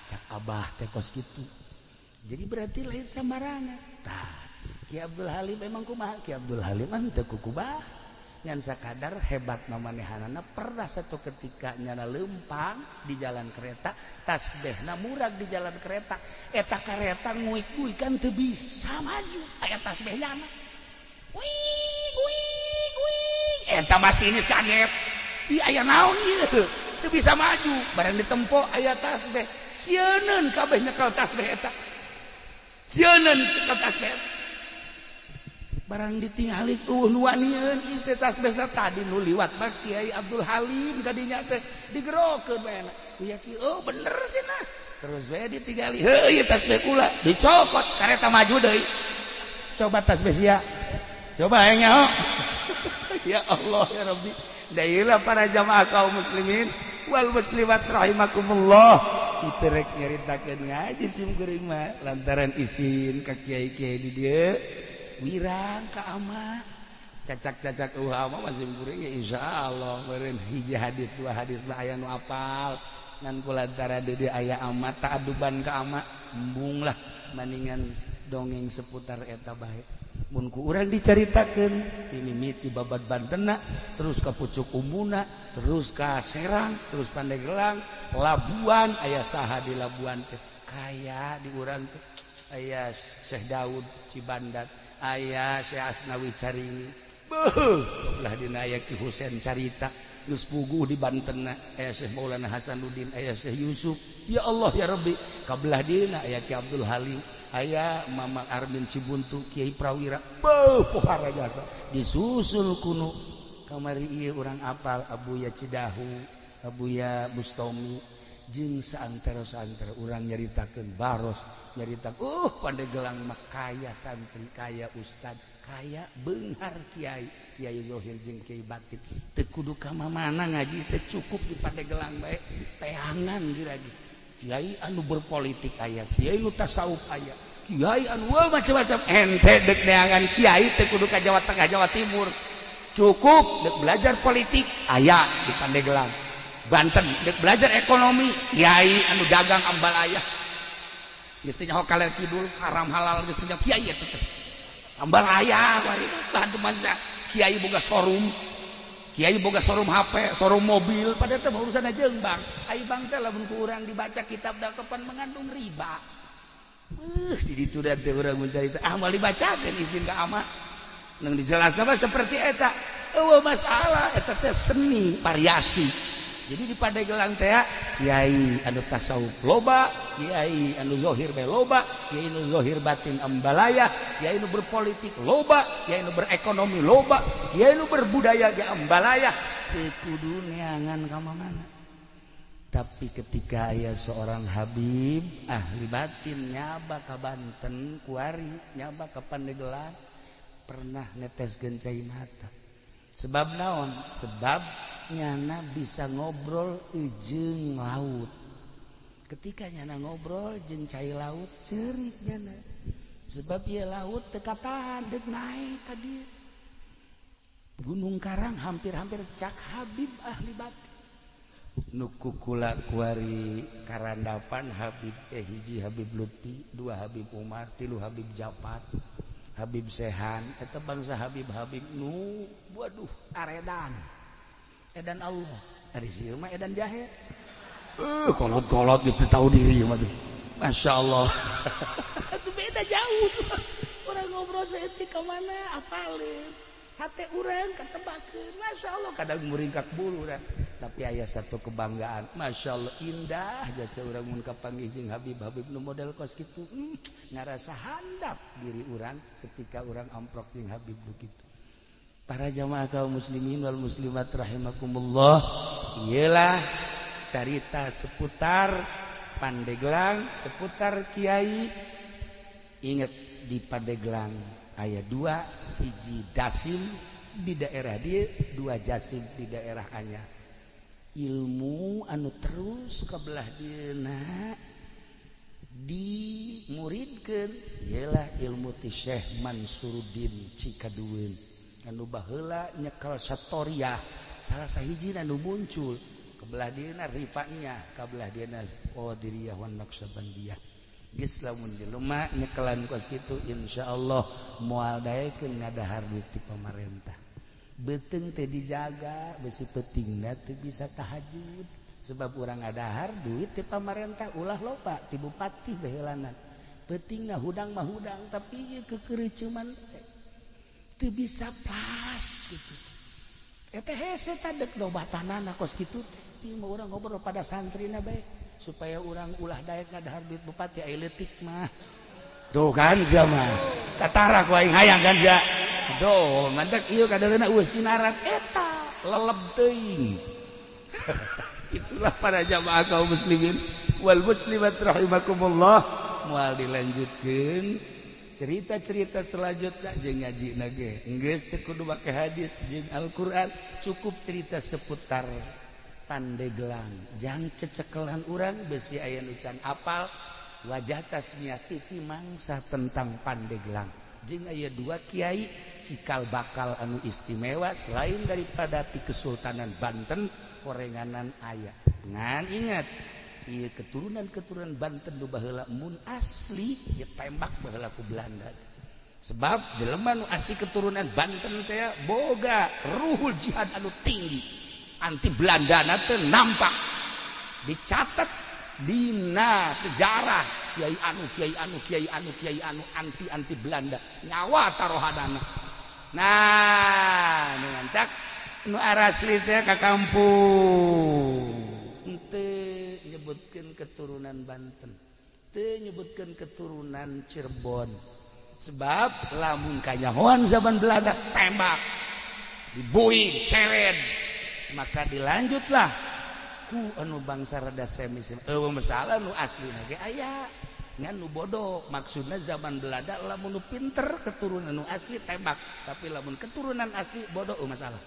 cak Abah teh kos kitu. Jadi berarti lain sambarangan. Tah Ki Abdul Halim memang kumaha Ki Abdul Halim mah teu kukubah ngan sakadar hebat mamanehanana pernah satu ketika nyana lempang di jalan kereta tasbehna murag di jalan kereta eta kereta nguik-nguik kan teu bisa maju aya tasbehnya na wih eta masinis kaget ieu aya naon ieu teu bisa maju barang ditempo aya tasbeh sieun kabeh nyekel tasbeh eta sieun nyekel tasbeh barang ditinggali nuanian itu tasbeh tadi nu liwat mah Kiai Abdul Halim kadinya teh digerokeun bae ya ki oh bener cenah terus we ditinggali heuh tasbeh kula dicokot kareta maju deui coba tasbeh sia coba hayang nyaho ya Allah ya Rabbi dailah para jamaah kaum muslimin wal muslimat rahimakumullah kitu rek nyaritakeun ngaji sim geuring mah lantaran izin ka kiai-kiai di dieu wirang ka ama cacak-cacak ama masih kuring ya insyaallah meureun hiji hadis dua hadis lah aya nu apal ngan kulantara deui aya ama taaduban ka ama embung lah maningan dongeng seputar eta bae mun ku urang dicaritakeun mimiti babad Bantenna terus ka Pucuk Umuna terus ka Serang terus Pandeglang Labuan aya saha di Labuan teh kaya di urang teh aya Syekh Daud Cibandat aya Syekh Asnawi Caringi beuh lah dina aya Ki Husein carita geus puguh di Banten aya Syekh Maulana Hasanuddin aya Syekh Yusuf ya Allah ya Rabbi kabelah dina aya Ki Abdul Halim aya Mama Armin Cibuntu Kiai Prawira beuh pohara jasa disusul kuno kamari ieu urang apal Abuya Cidahu Abuya Bustomi jeung saantero-saantero urang nyaritakeun baros nyaritakeun Pandeglang mah kaya santri kaya ustad kaya beunghar kiai Kiai Zohir jeung Kiai Batin teu kudu ka mana ngaji teh cukup di Pandeglang bae teangan lagi kiai anu berpolitik aya kiai nu tasawuf aya kiai anu macam-macam ente dek neangan kiai teu kudu ka Jawa Tengah Jawa Timur cukup dek belajar politik aya di Pandeglang Banten dek belajar ekonomi kiai anu dagang ambal ayah geus teh nyaho kaler kidul haram halal geus teh kiai eta teh ambal ayah bari bantu masa kiai boga showroom kiai boga showroom HP showroom mobil pada teh urusanna jeung bang ai bang teh lamun ku urang dibaca kitab dakepan mengandung riba di ditu da teh urang mencari teh ah moal dibacakeun izin ka ama nang dijelasna mah seperti eta eueuh masalah eta teh seni variasi. Jadi di Pandeglang teh kiai anu tasawuf loba, kiai anu zohir bae loba, kiai anu zohir batin ambalaya, kiai anu berpolitik loba, kiai anu berekonomi loba, kiai anu berbudaya ge ambalaya. Teu kudu neangan ka mana. Tapi ketika aya seorang Habib ahli batin nyaba ka Banten kuari, nyaba ka Pandeglang pernah neteskeun cai mata. Sebab naon? Sebab nyana bisa ngobrol jeung laut ketika nyana ngobrol jeung cai laut ceurik nyana sebab ieu laut teu katahan deuk naik ka dieu Gunung Karang hampir-hampir cak Habib ahli batin nu kukula kuari karandapan Habib teh hiji Habib Lutfi dua Habib Umar tilu Habib Japat Habib Sehan eta bangsa Habib-habib nu waduh aredan edan Allah dari sieu mah edan jahe kolot-kolot geus teu tahu diri mah tuh masyaallah itu beda jauh tuh urang ngobrol saeutik ka mana apalin hate urang katebakeun masyaallah kadang muringkak bulu urang tapi aya satu kebanggaan masyaallah indah jasa urang mun kapanggih jeung Habib-habib nu model kos kitu ngarasa handap diri urang ketika urang amprok jeung Habib begitu. Para jamaah kaum muslimin wal muslimat rahimakumullah ialah carita seputar Pandeglang seputar Kiai ingat di Pandeglang aya 2 hiji dasim di daerah dia 2 jasim di daerah anya ilmu anu terus kebelah dina dimuridkeun ialah ilmu ti Syekh Mansuruddin Cikadueun anu baheula nyekel satoriah salah sahiji anu muncul kebelah dina rifanya kabelah dina qadiriyah wan naqsabandiyah geus lamun jelema nyekelan kos kitu insyaallah moal daekeun ngadahar duit ti pamarentah beteng teh dijaga besi pentingna teu bisa tahajud sebab urang ngadahar duit ti pamarentah ulah loba ti bupati baheulana pentingna hudang mah hudang tapi ieu kekereucuman teu bisa pas gitu eta hese tadek dobatanana kos kitu ieu mah urang ngobrol pada santrina bae supaya urang ulah daek ngadahar duit bupati aya leutik mah tuh kan zaman katara ku aing hayang ganja doh mantek ieu kadaleuna eueuh sinaran eta leleb teuing itulah para jamaah kaum muslimin wal muslimat rahimakumullah moal dilanjutkeun cerita-cerita selanjutnya jeung ngajina ge geus teu kudu make hadis jeung Al-Qur'an cukup cerita seputar Pandeglang jang cecekelan urang besi aya nu can apal wajah tasmiyati ti mangsa tentang Pandeglang jeung aya 2 kiai cikal bakal anu istimewa selain daripada ti Kesultanan Banten korenganan aya ngan ingat ieu keturunan Banten nu baheula mun asli ya tembak baheula ku Belanda sebab jelema nu asli keturunan Banten teh boga ruhul jihad anu tinggi anti Belanda teh nampak dicatat dina sejarah kiai anu anti Belanda nyawa taruhanana nah nu ngancak nu arasli teh ka kampung teu nyebutkeun keturunan Banten teu nyebutkeun keturunan Cirebon sebab lamun kanyahoan zaman Belanda tembak dibuing seret maka dilanjutlah ku anu bangsa rada semis masalah nu aslina ge aya ngan nu bodoh maksudna zaman Belanda lamun nu pinter keturunan nu asli tembak tapi lamun keturunan asli bodoh masalah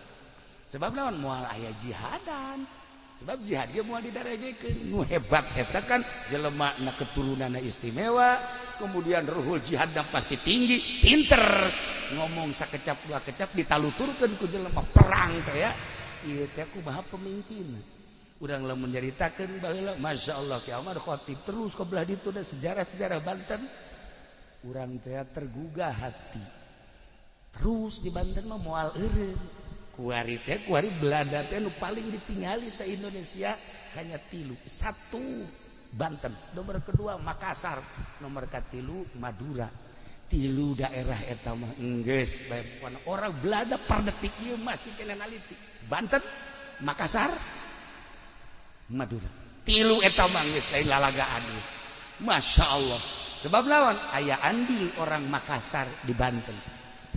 sebab naon moal aya jihadan sebab jihad ge moal didarejekeun nu hebat eta kan jelema na keturunanna istimewa kemudian ruhul jihadna pasti tinggi pinter ngomong sakecap dua kecap ditaluturkeun ku jelema perang teh ya ieu teh kumaha pemimpin urang lamun nyaritakeun baheula masyaallah ki Amar Khatib terus ka belah ditu da sejarah-sejarah Banten urang teh tergugah hati terus di Banten mah moal eureun kuari Belanda teh nu paling ditingali sa Indonesia hanya 3 1 Banten nomor kedua Makassar nomor katilu Madura 3 daerah eta mah geus bae orang Belanda per detik ieu masih kena naliti Banten Makassar Madura 3 eta mah geus lain lalagaan geus masyaallah sebab lawan aya andil orang Makassar di Banten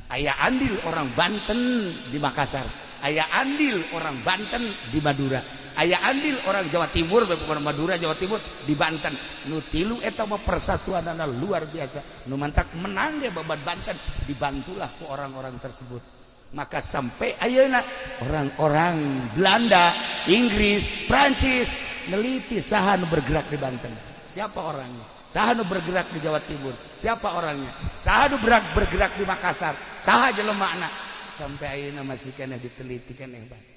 aya andil orang Banten di Makassar aya andil orang Banten di Madura aya andil orang Jawa Timur bukan Madura Jawa Timur di Banten nu 3 eta mah persatuanana luar biasa nu mantak menang ge babat Banten dibantulah ku orang-orang tersebut maka sampai ayeuna orang-orang Belanda Inggris Prancis neliti saha nu bergerak di Banten siapa orangnya saha nu bergerak di Jawa Timur siapa orangnya saha nu bergerak di Makassar saha jelemana sampai ayeuna masih kena diteliti keneh bae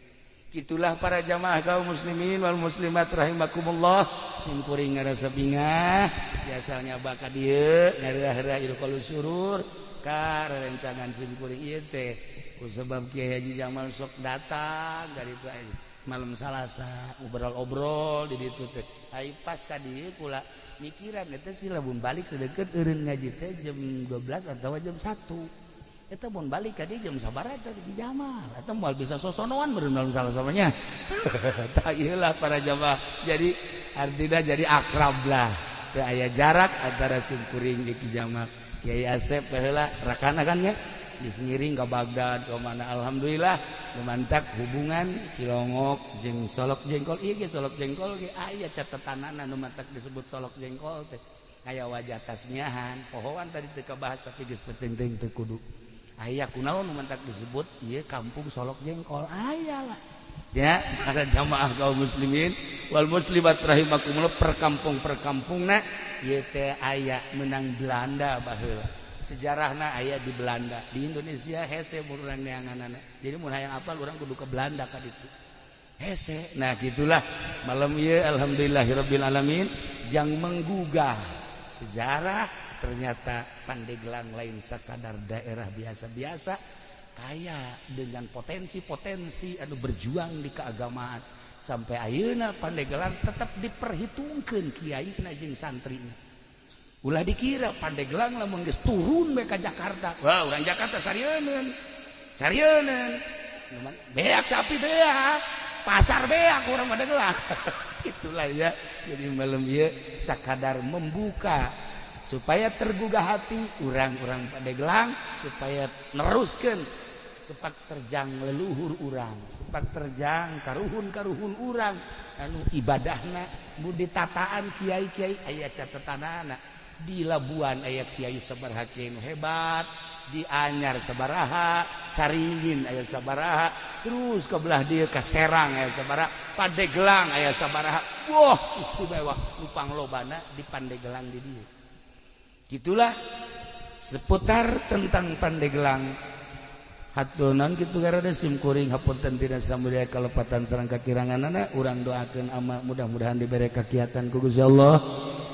itulah para jamaah kaum muslimin wal muslimat rahimakumullah sim kuring ngarasa bingah biasanya baka dieu ngarah-harah ilqul surur ka rerencangan sim kuring ieu teh ku sebab Kiai Haji Jamal sok datang dari itu malam Salasa ngobrol-obrol di ditu teh ai pas ka dieu kula mikiran eta si lamun balik sedeket eureun ngaji teh jam 12 atau jam 1 eta mun balik ka dieu jam sabaraha teh di Jamal eta moal bisa sosonoan meureun malam Salasa nya tah ieu lah para jamaah jadi artina jadi akrab lah teu aya jarak antara sim kuring jeung Ki Jamal Kiai Asep baheula rakana kan nya geus ngiring ka Baghdad ka mana alhamdulillah lumantak hubungan Cilongok jeung Solok Jengkol ieu ge Solok Jengkol ge aya catatanana nu mantak disebut Solok Jengkol teh kayak wajah tasmiahan pohoan tadi teu bahas tapi geus penting teu kudu aya kunaon mentak disebut ieu kampung Solok Jengkol aya lah ya ada jamaah kaum muslimin wal muslimat rahimakumullah perkampungna ieu teh aya menang Belanda baheula sejarahna aya di Belanda di Indonesia hese urang neanganana jadi mun hayang apal urang kudu ke Belanda ka ditu hese nah gitulah malam ieu alhamdulillahirabbil alamin jang menggugah sejarah ternyata Pandeglang lain sekadar daerah biasa-biasa kaya dengan potensi-potensi anu berjuang di keagamaan sampai ayeuna Pandeglang tetap diperhitungkeun kiaina jeung santrina ulah dikira Pandeglang lamun geus turun we ka Jakarta wah urang Jakarta sarieun beak sapi beak pasar beak urang Pandeglang itulah ya jadi malam ieu sakadar membuka supaya tergugah hati urang-urang Pandeglang supaya neruskeun sepak terjang leluhur urang sepak terjang karuhun urang anu ibadahna mun ditataan kiai-kiai aya catetanana di Labuan aya kiai sabaraha kiai nu hebat di Anyar sabaraha Caringin aya sabaraha terus ke belah dieu ka Serang aya sabaraha Pandeglang aya sabaraha wah istimewa nu panglobana di Pandeglang di dieu gitulah seputar tentang Pandeglang hatunan kitu garada simkuring hapunten tina samudaya kalepatan sareng kakiranganana urang doakeun ama mudah-mudahan dibere kakiatan ku Gusti Allah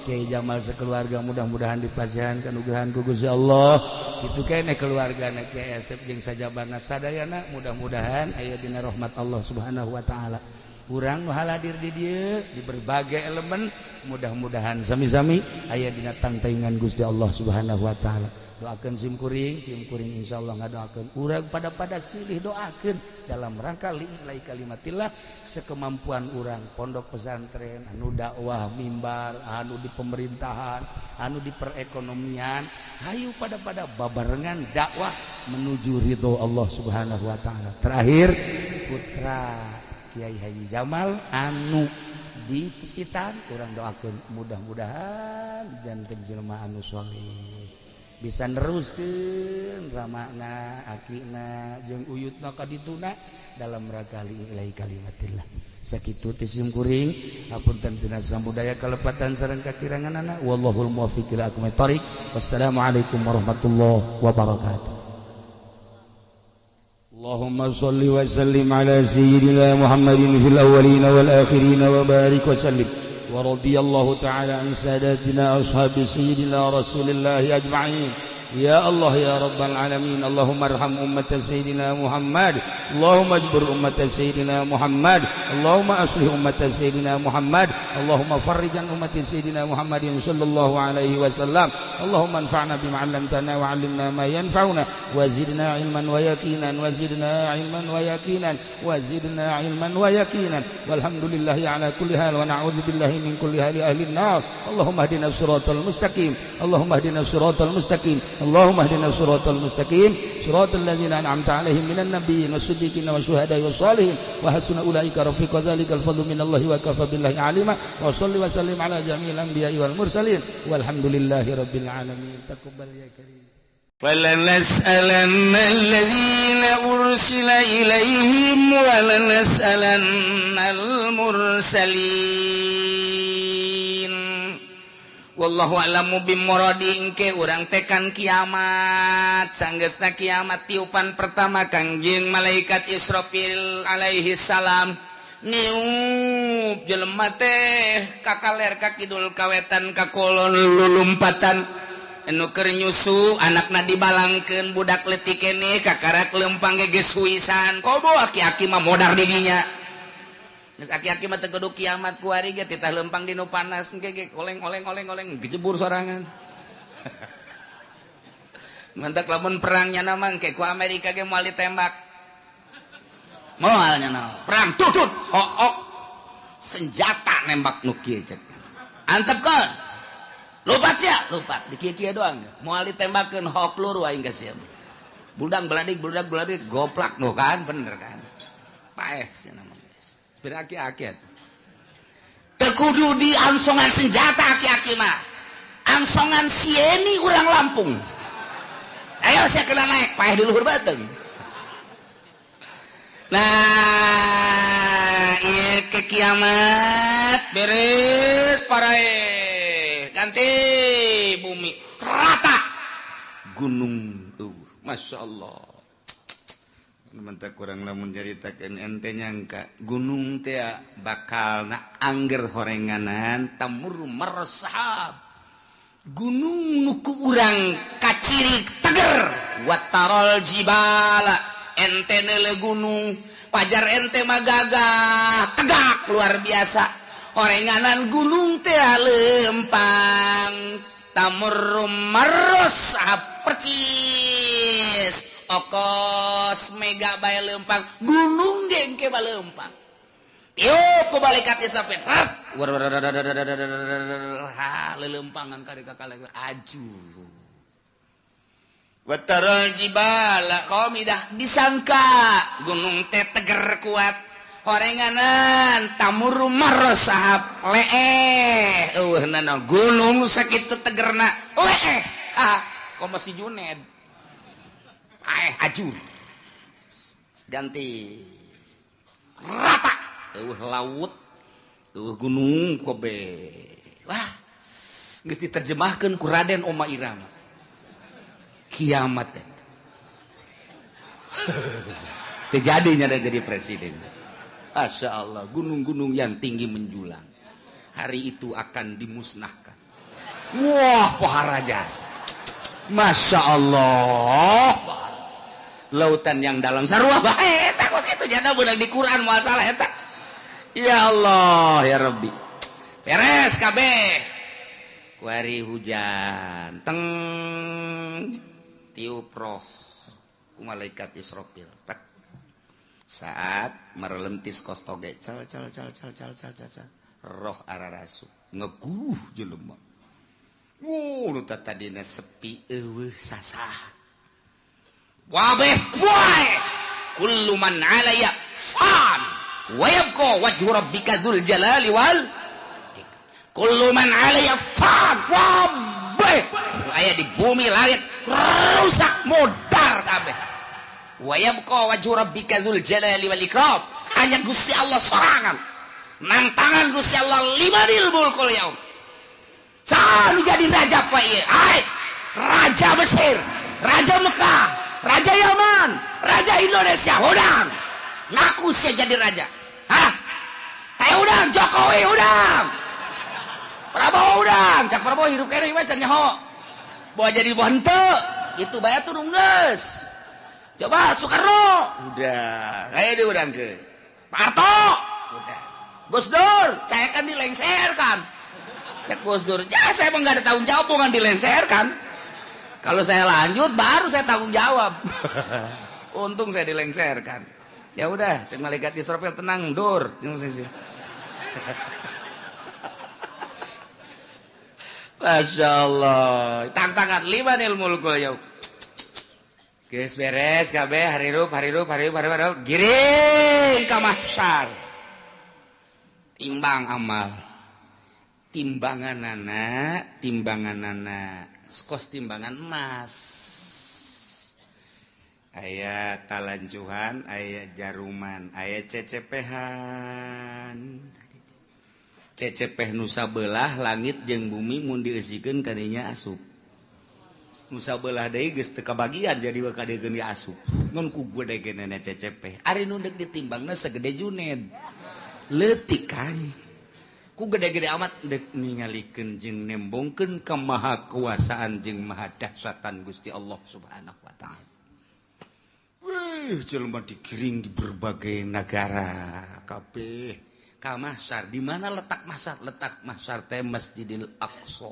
Kiai Jamal sekeluarga mudah-mudahan dipasihan kanugrahan ku Gusti Allah kitu keneh keluargana Kiai Asep jeung sajabana sadayana mudah-mudahan aya dina rahmat Allah Subhanahu wa taala urang nu haladir di dieu di berbagai elemen mudah-mudahan sami-sami aya dina tangtaingan Gusti Allah Subhanahu wa taala doakeun simkuring insyaallah ngadoakeun urang pada silih doakeun dalam rangka lillahi kalimatillah sekemampuan urang pondok pesantren anu dakwah mimbar anu di pemerintahan anu di perekonomian hayu pada babarengan dakwah menuju ridho Allah Subhanahu wa taala terakhir putra Kiai Haji Jamal anu di sekitar urang doakeun mudah-mudahan janten jelema anu saleh bisa neruskeun ramana akina jeung uyutna ka dituna dalam rangka lillahi kalimatillah sakitu ti simkuring hapunten tina samudaya kalepatan sareng kakiranganana wallahul muwaffiq ila aqwamit thoriq wassalamualaikum warahmatullahi wabarakatuh Allahumma shalli wa sallim ala sayyidina Muhammadin fil awwalin wal akhirin wa barik wa sallim ورضي الله تعالى عن ساداتنا أصحاب سيدنا رسول الله أجمعين يا الله يا رب العالمين اللهم ارحم أمة سيدنا محمد اللهم اجبر أمة سيدنا محمد اللهم أصلح أمة سيدنا محمد اللهم فرج عن أمة سيدنا محمد صلى الله عليه وسلم اللهم انفعنا بما علمتنا وعلمنا ما ينفعنا وزدنا علما ويقينا وزدنا علما ويقينا وزدنا علما ويقينا والحمد لله على كل حال ونعوذ بالله من كل حال أهل النار اللهم اهدنا الصراط المستقيم اللهم اهدنا الصراط المستقيم اللهم اهدنا الصراط المستقيم صراط الذين أنعمت عليهم من النبيين والصديقين والشهداء والصالحين وحسن أولئك رفيقا ذلك الفضل من الله وكفى بالله عليما وصل وسلم على جميع الأنبياء والمرسلين والحمد لله رب العالمين تقبل يا كريم فلنسألن الذين أرسل إليهم ولنسألن المرسلين wallahu a'lamu bimuradi engke urang tekan kiamat sanggeusna kiamat tiupan pertama Kangjeng malaikat Israfil alaihi salam niup jelema teh kakaler ka kidul kawetan ka kulon lulumpatan anu keur nyusu anakna dibalangkeun budak leutik keneh kakarak leumpang geus suisan kobo aki-aki mah modar di dinya aki-aki mah teu kudu kiamat ku ari ge titah leumpang dinu panas ge oleng gejebur sorangan mantak lamun perangnya nama engke ku Amerika ge moal ditembak moal nya perang tutut hook senjata nembak nu kieu cek antepkeun lupat sia lupat di kieu-kieu doang moal ditembakkeun hook lur aing geus sia budak beladik goplak nu kan bener kan paeh cenah aki-aki tekudu diangsongan senjata aki-aki mah angsongan sieni urang Lampung. Ayo saya kena naik paeh di luhur Bateng. Nah, ieu ke kiamat beres parae. Ganti bumi rata. Gunung Masya Allah. Mantap kurang lamun jaritakeun ente nyangka gunung teh bakal na angger horenganan tamur meresap. Gunung nuku urang kaciri teger watarol jibala ente neule gunung pajar ente magagah tegak luar biasa horenganan gunung teh lempang tamur meresap percis okos mega bae lempang gunung gengke balempang yuk ku balik hati sampai lelempangan kali kakak aju watarol jibala qamidah disangka gunung teh teger kuat horenganan tamur marasahab leeh nana gunung sakitu tegerna leeh kok masih Juned aju ganti rata laut gunung kobe wah geus diterjemahkeun ku Raden Oma Irama kiamat terjadinya jadi presiden. Masya Allah gunung-gunung yang tinggi menjulang hari itu akan dimusnahkan. Wah pohara jasa Masya Allah lautan yang dalam sarua bae eta kos kitu jana beunang di Quran masalah eta. Ya Allah ya Rabbi beres kabeh kuari hujan teng tiup roh ku malaikat Israfil saat merelentis kostoge cal roh ararasu ngeguruh jelema nu tadina sepi eueuh sasah wabeh poe kullu man alaya fan wa yabqa wajhu rabbika dzul jalali wal kullu man 'alaiha fan wabeh aya di bumi langit rusak modar kabeh wa yabqa wajhu rabbika dzul jalali wal ikram hanya Gusti Allah sorangan nang tangan Gusti Allah limanil mulkul yaum can jadi raja apa ieu ai raja Mesir raja Mekah raja Yaman raja Indonesia udang ngaku saya jadi raja. Hah? Kayak udang, Jokowi udang. Prabowo udang, cak Prabowo hirup kene mah can nyaho. Bawa jadi henteu, itu bayar tuh geus. Coba Soekarno, udah. Kayak di udang ke. Pak Harto, udah. Gus Dur, saya kan dilengserkan. Cak Gus Dur, ya saya emang gak ada tanggung jawab bukan dilengserkan. Kalau saya lanjut baru saya tanggung jawab. Untung saya dilengserkan. Ya udah, cek malaikat Israfil tenang, Dur. Masya Allah. Tantangan limanil mulkul yaum. Geus beres kabeh harirup. Giring ka mahsyar. Timbang amal. Timbanganana kos timbangan emas. Aya talanjuhan, aya jaruman, aya cecepehan. Cecepeh nu sabelah langit jeung bumi mun dieusikeun ka dinya asup. Nu sabelah deui geus teu kabagian jadi kadegeun di asup. Ngan ku gede genana cecepeh. Ari nu deuk ditimbangna sagede Juned. Leutik kan. Ku gede-gede amat deuk ningalikeun jeung nembongkeun ka maha kuasaan jeung maha dahsyatan Gusti Allah Subhanahu wa taala. Jelema digiring di berbagai negara kabeh ka mahsyar. Di mana letak mahsyar? Letak mahsyar teh Masjidil Aqsa.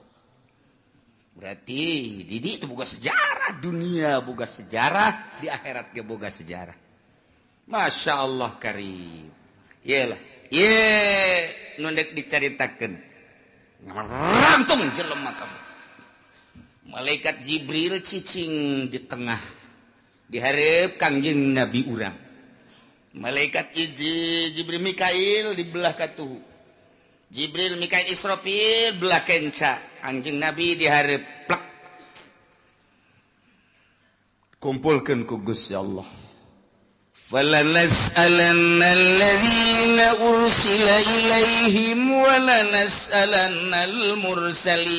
Berarti di dieu boga sejarah, dunia boga sejarah, di akhirat ge boga sejarah. Masya Allah karim. Iyalah. Ye nu deuk dicaritakeun. Rantung jelema kabeh. Malaikat Jibril cicing di tengah diharap kangjeng Nabi urang. Malaikat Jibril Mikail di belah katuhu. Jibril Mikail Israfil belah kenca anjing Nabi dihareup plak kumpulkeun ku Gusti Allah falanas'alanna allazina ursila ilaihim walanas'alannal mursalin.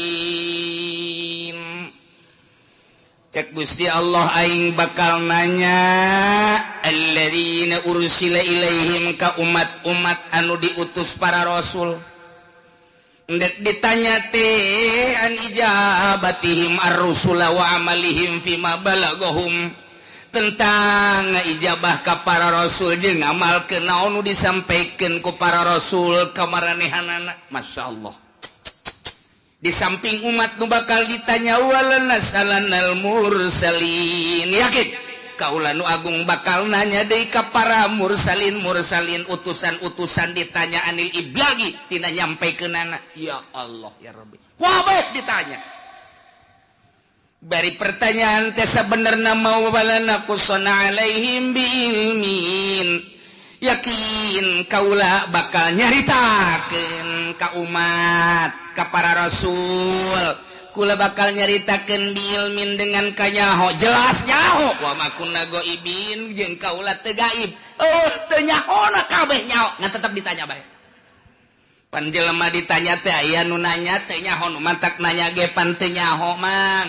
Cek Gusti Allah aing bakal nanya alladzina ursila ilaihim ka umat-umat anu diutus para rasul. Ndek ditanya teh an ijabatihim ar-rusula wa amalihim fima balagahum tentang ijabah ka para rasul jeung ngamalkeun naon nu disampaikeun ku para rasul ka maranehanana. Masyaallah. Di samping umat nu bakal ditanya walanas'alannal mursalin. Yakin kaula nu agung bakal nanya deui ka para mursalin utusan-utusan ditanya anil iblagi tina nyampaikeunana. Ya Allah ya Rabbi. Wabah ditanya. Bari pertanyaan teh sabenerna mau walana qusana alaihim biilmin. Yakin kaula bakal nyaritakeun ka umat ka para rasul kula bakal nyaritakeun biilmin dengan kanyaho jelas nyaho wa makunna goibin jeung kaula teu gaib teu nyahona kabeh nyaho ngan tetep ditanya bae pan jelema ditanya teh aya nu nanya teu nyaho nu mantak nanya ge pan teu nyaho mang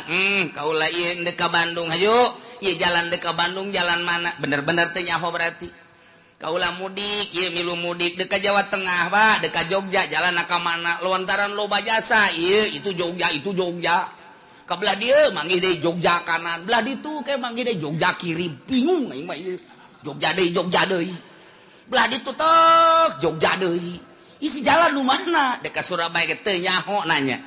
kaula ieu deuk ka Bandung hayu ieu jalan deuk ka Bandung jalan mana bener-bener teu nyaho berarti kaula mudik ieu milu mudik deuk ka Jawa Tengah ba deuk ka Jogja jalan ka mana lontaran loba jasa ieu itu Jogja ka belah dieu manggih deui Jogja kanan belah ditu ke manggih deui Jogja kiri bingung aing mah ieu Jogja deui belah ditu tek Jogja deui isi jalan nu mana deuk ka Surabaya ge teu nyaho nanya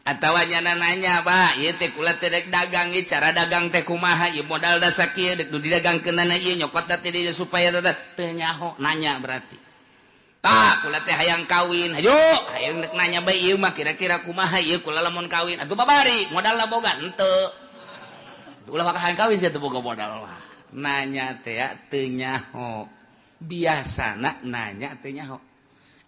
atawa nyana nanya ba ieu teh kula teh rek dagang ieu cara dagang teh kumaha ieu modal da sakieu deuk didagangkeunana ieu nyokot teh dia supaya teu nyaho nanya berarti tah kula teh hayang kawin hayu hayang deuk nanya bae ieu mah kira-kira kumaha ieu kula lamun kawin atuh babari modalna boga henteu ulah bakal hayang kawin sia teu boga modal mah nanya teh teu nyaho biasana nanya teu nyaho.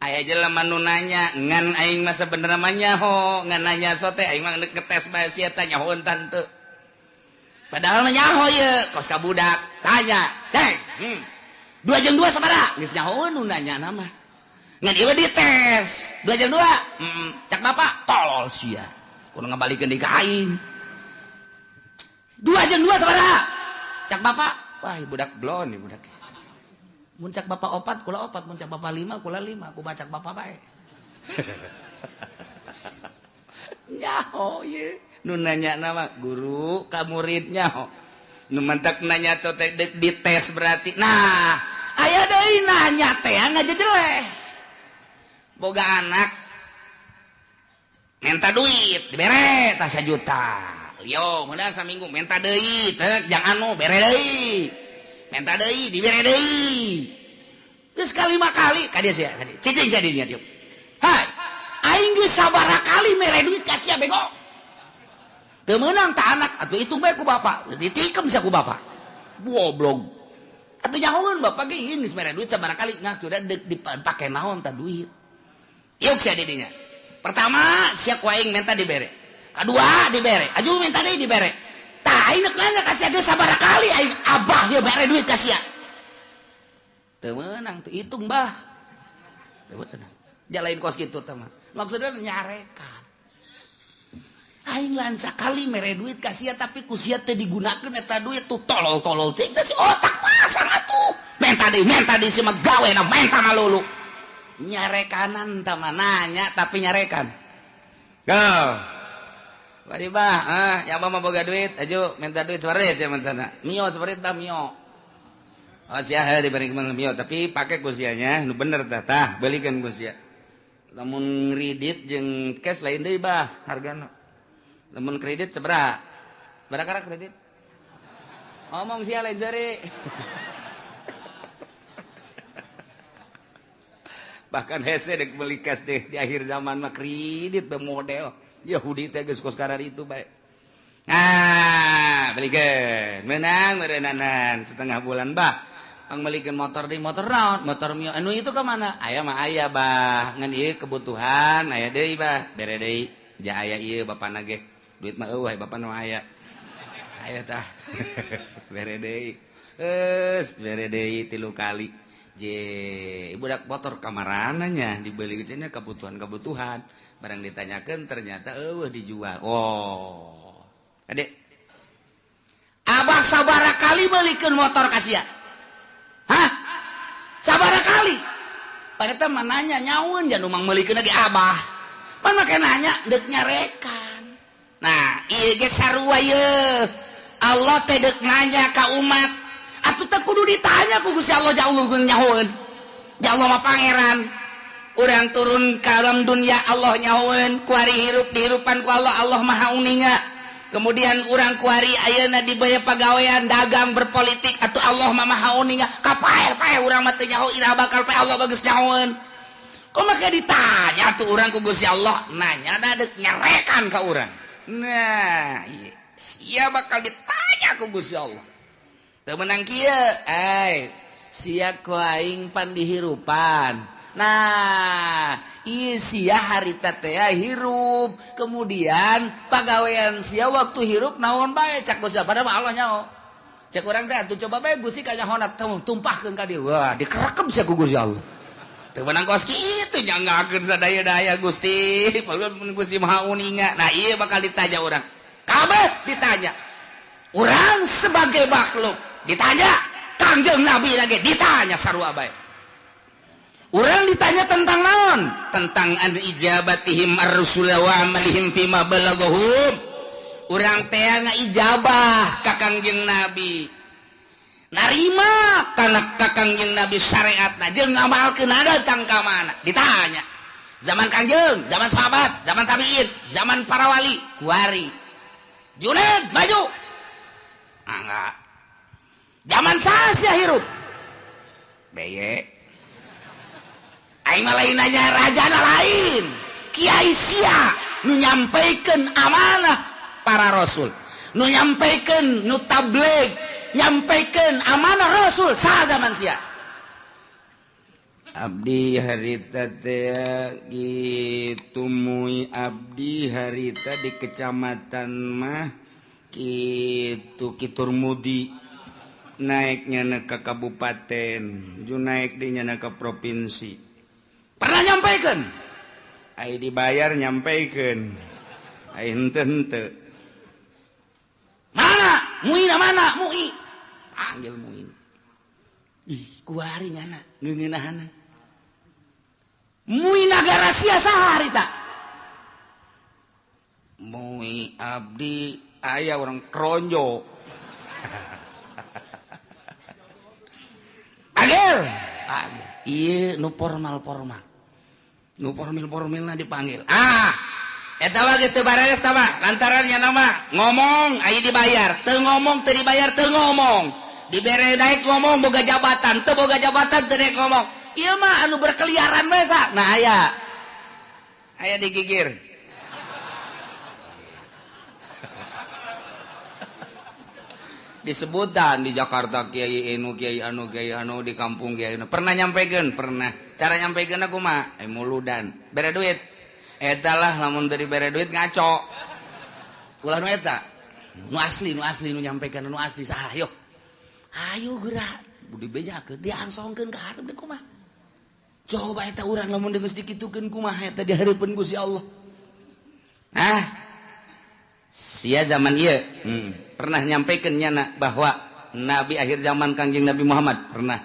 Aya jelema nu nanya ngan aing mah sabenerna mah nyaho ngan nanya sote aing mah ngetes bae sia teh nyahoeun tante padahal mah nyaho ye kos ka budak tanya cek 2 + 2 sabaraha geus nyahoeun nu nanya nama ngan ieu dites 2 + 2 cak bapak tolol sia kudu ngabalikeun deui ka aing 2 + 2 sabaraha cak bapak wah budak blon nih budak mun cak bapak 4 kula 4 mun cak bapak 5 kula 5 aku bacak bapak bae nyaho ye nu nanya nama guru ka murid nyaho nu mantak nanya teh dites berarti nah aya deui nanya teh ngajejeleh boga anak minta duit dibere tah 1 juta yo meunang saminggu minta deui teh jang anu bere deui minta deui dibere deui geus ka 5 kali ka dieu sia cicing sia dieu tiup hai aing geus sabaraha kali mere duit ka sia bego teu meunang tah anak atuh hitung bae ku bapak ditikem sia ku bapak goblok atuh nyahoeun bapak ge ieu geus mere duit sabaraha kali ngak sudah deuk dipake naon tah duit ieu sia di dinya pertama sia ku aing minta dibere kadua dibere aju minta deui dibere tah aing nanya ka sia geus sabaraha kali aing abah ge mere duit ka sia teu meunang teu hitung bah teu meunang jalain kos kitu teh mah maksudna nyarekan aing lain sakali mere duit ka sia tapi ku sia teu digunakeun eta duit tuh tolol-tolol teh si otak pasang atuh menta deui si mah gawena menta malulu nyarekanan tah mah nanya tapi nyarekan Bari bah, yang mah boga duit, ajo minta duit separit ya mentana. Mio separit tah mio. Oh sia dibanding mio, tapi pakai kusianya, nu bener tah, belikan kusia. Lamun kredit jeung cash lain deui bah hargana. Lamun kredit sabaraha? Barakara kredit? Ngomong sia lain sari. Bahkan hese dek beli cash deh di akhir zaman mah kredit bermodel. Yahudi teh geus kos karar itu bae. Nah, belikeun. Meunang meureunanan setengah bulan bah. Angmelikan motor di motor naon motor mio anu itu ke mana aya mah aya bah ngan ieu kebutuhan aya deui bah bere deui ja aya ieu bapana ge duit mah eueuh bapana mah aya tah bere deui bere deui 3 kali je budak motor kamarana nya dibeli cenah kebutuhan barang ditanyakeun ternyata eueuh dijual adek abah sabaraha kali beulikeun motor ka sia hah sabaraha kali pareta mah nanya nyaun jan umang meulikeun lagi abah pan make nanya deuk nyarekan nah ieu ge sarua ye Allah teh deuk nanya ka umat atuh teh kudu ditanya ku Gusti Allah jaulurkeun nyahoeun ja Allah mah pangeran urang turun ka alam dunia Allah nyahoeun kuari hirup dihirupan ku Allah maha uninga kemudian urang kuari ayeuna dibaya pagawean dagang berpolitik atuh Allah mah maha uninga kapae urang mah teu nyaho ira bakal pae Allah bagus nyahoeun kok make ditanya tuh urang ku Gusti Allah nanya da deuk nyarekan ka urang nah ieu sia bakal ditanya ku Gusti Allah teu meunang kieu sia ku aing pan dihirupan nah ieu sia harita teh hirup kemudian pagawean sia waktu hirup naon bae cak Gusti padahal Allah nyaho cek urang teh atuh coba bae Gusti ka nyahona tumpahkeun ka dieu wah dikerekem sia ku Gusti Allah teu meunang kos kitu nyanggakeun sadaya-daya Gusti mun Gusti maha uninga nah ieu bakal ditanya urang kabeh ditanya urang sebagai makhluk ditanya Kangjeng Nabi lagi ditanya sarua bae urang ditanya tentang naon tentang an ijabatihim ar-rusul wa amalihim fima balaghum urang teh ngaijabah ka Kangjeng Nabi narima kana ka Kangjeng Nabi syariatna jeung ngamalkeun datang ka mana ditanya zaman Kangjeng zaman sahabat zaman tabiin zaman para wali kuari Junaid maju enggak zaman saya hirup beye aing mah lain nanya rajana lain kiai sia nu nyampaikeun amanah para rasul nu nyampaikeun nu tabligh nyampaikeun amanah rasul sa zaman sia abdi harita teh kitu mui abdi harita di kecamatan mah kitu Kiturmudi naiknya ke kabupaten ju naik dinya ke provinsi pernah nyampaikan ai dibayar nyampaikan ai henteu mana mana mui panggil mui ih kuari nyana ngeungeunahana mui nagara sia saha harita mui abdi aya orang kronjo agel iya nu formal nu formal dipanggil eta mah geus teu bares tah mah lantarannya nama ngomong aya dibayar teu ngomong teu dibayar teu ngomong dibere daek ngomong boga jabatan teu boga jabatan teu daek ngomong ieu mah anu berkeliaran bae sa nah aya digigir disebutan di Jakarta kiai anu di kampung kiai anu pernah nyampaikeun pernah cara nyampaikeun aku mah muludan bere duit eta lah lamun teu dibere duit ngaco ulah nu eta nu asli nu nyampaikeun nu asli saha yo ayo geura budi bejakeun diangsongkeun ka hareup deui kumaha coba eta urang lamun geus dikitukeun kumaha eta dihareupeun Gusti Allah sia zaman ieu pernah nyampaikan nyana bahwa Nabi akhir zaman Kangjeng Nabi Muhammad pernah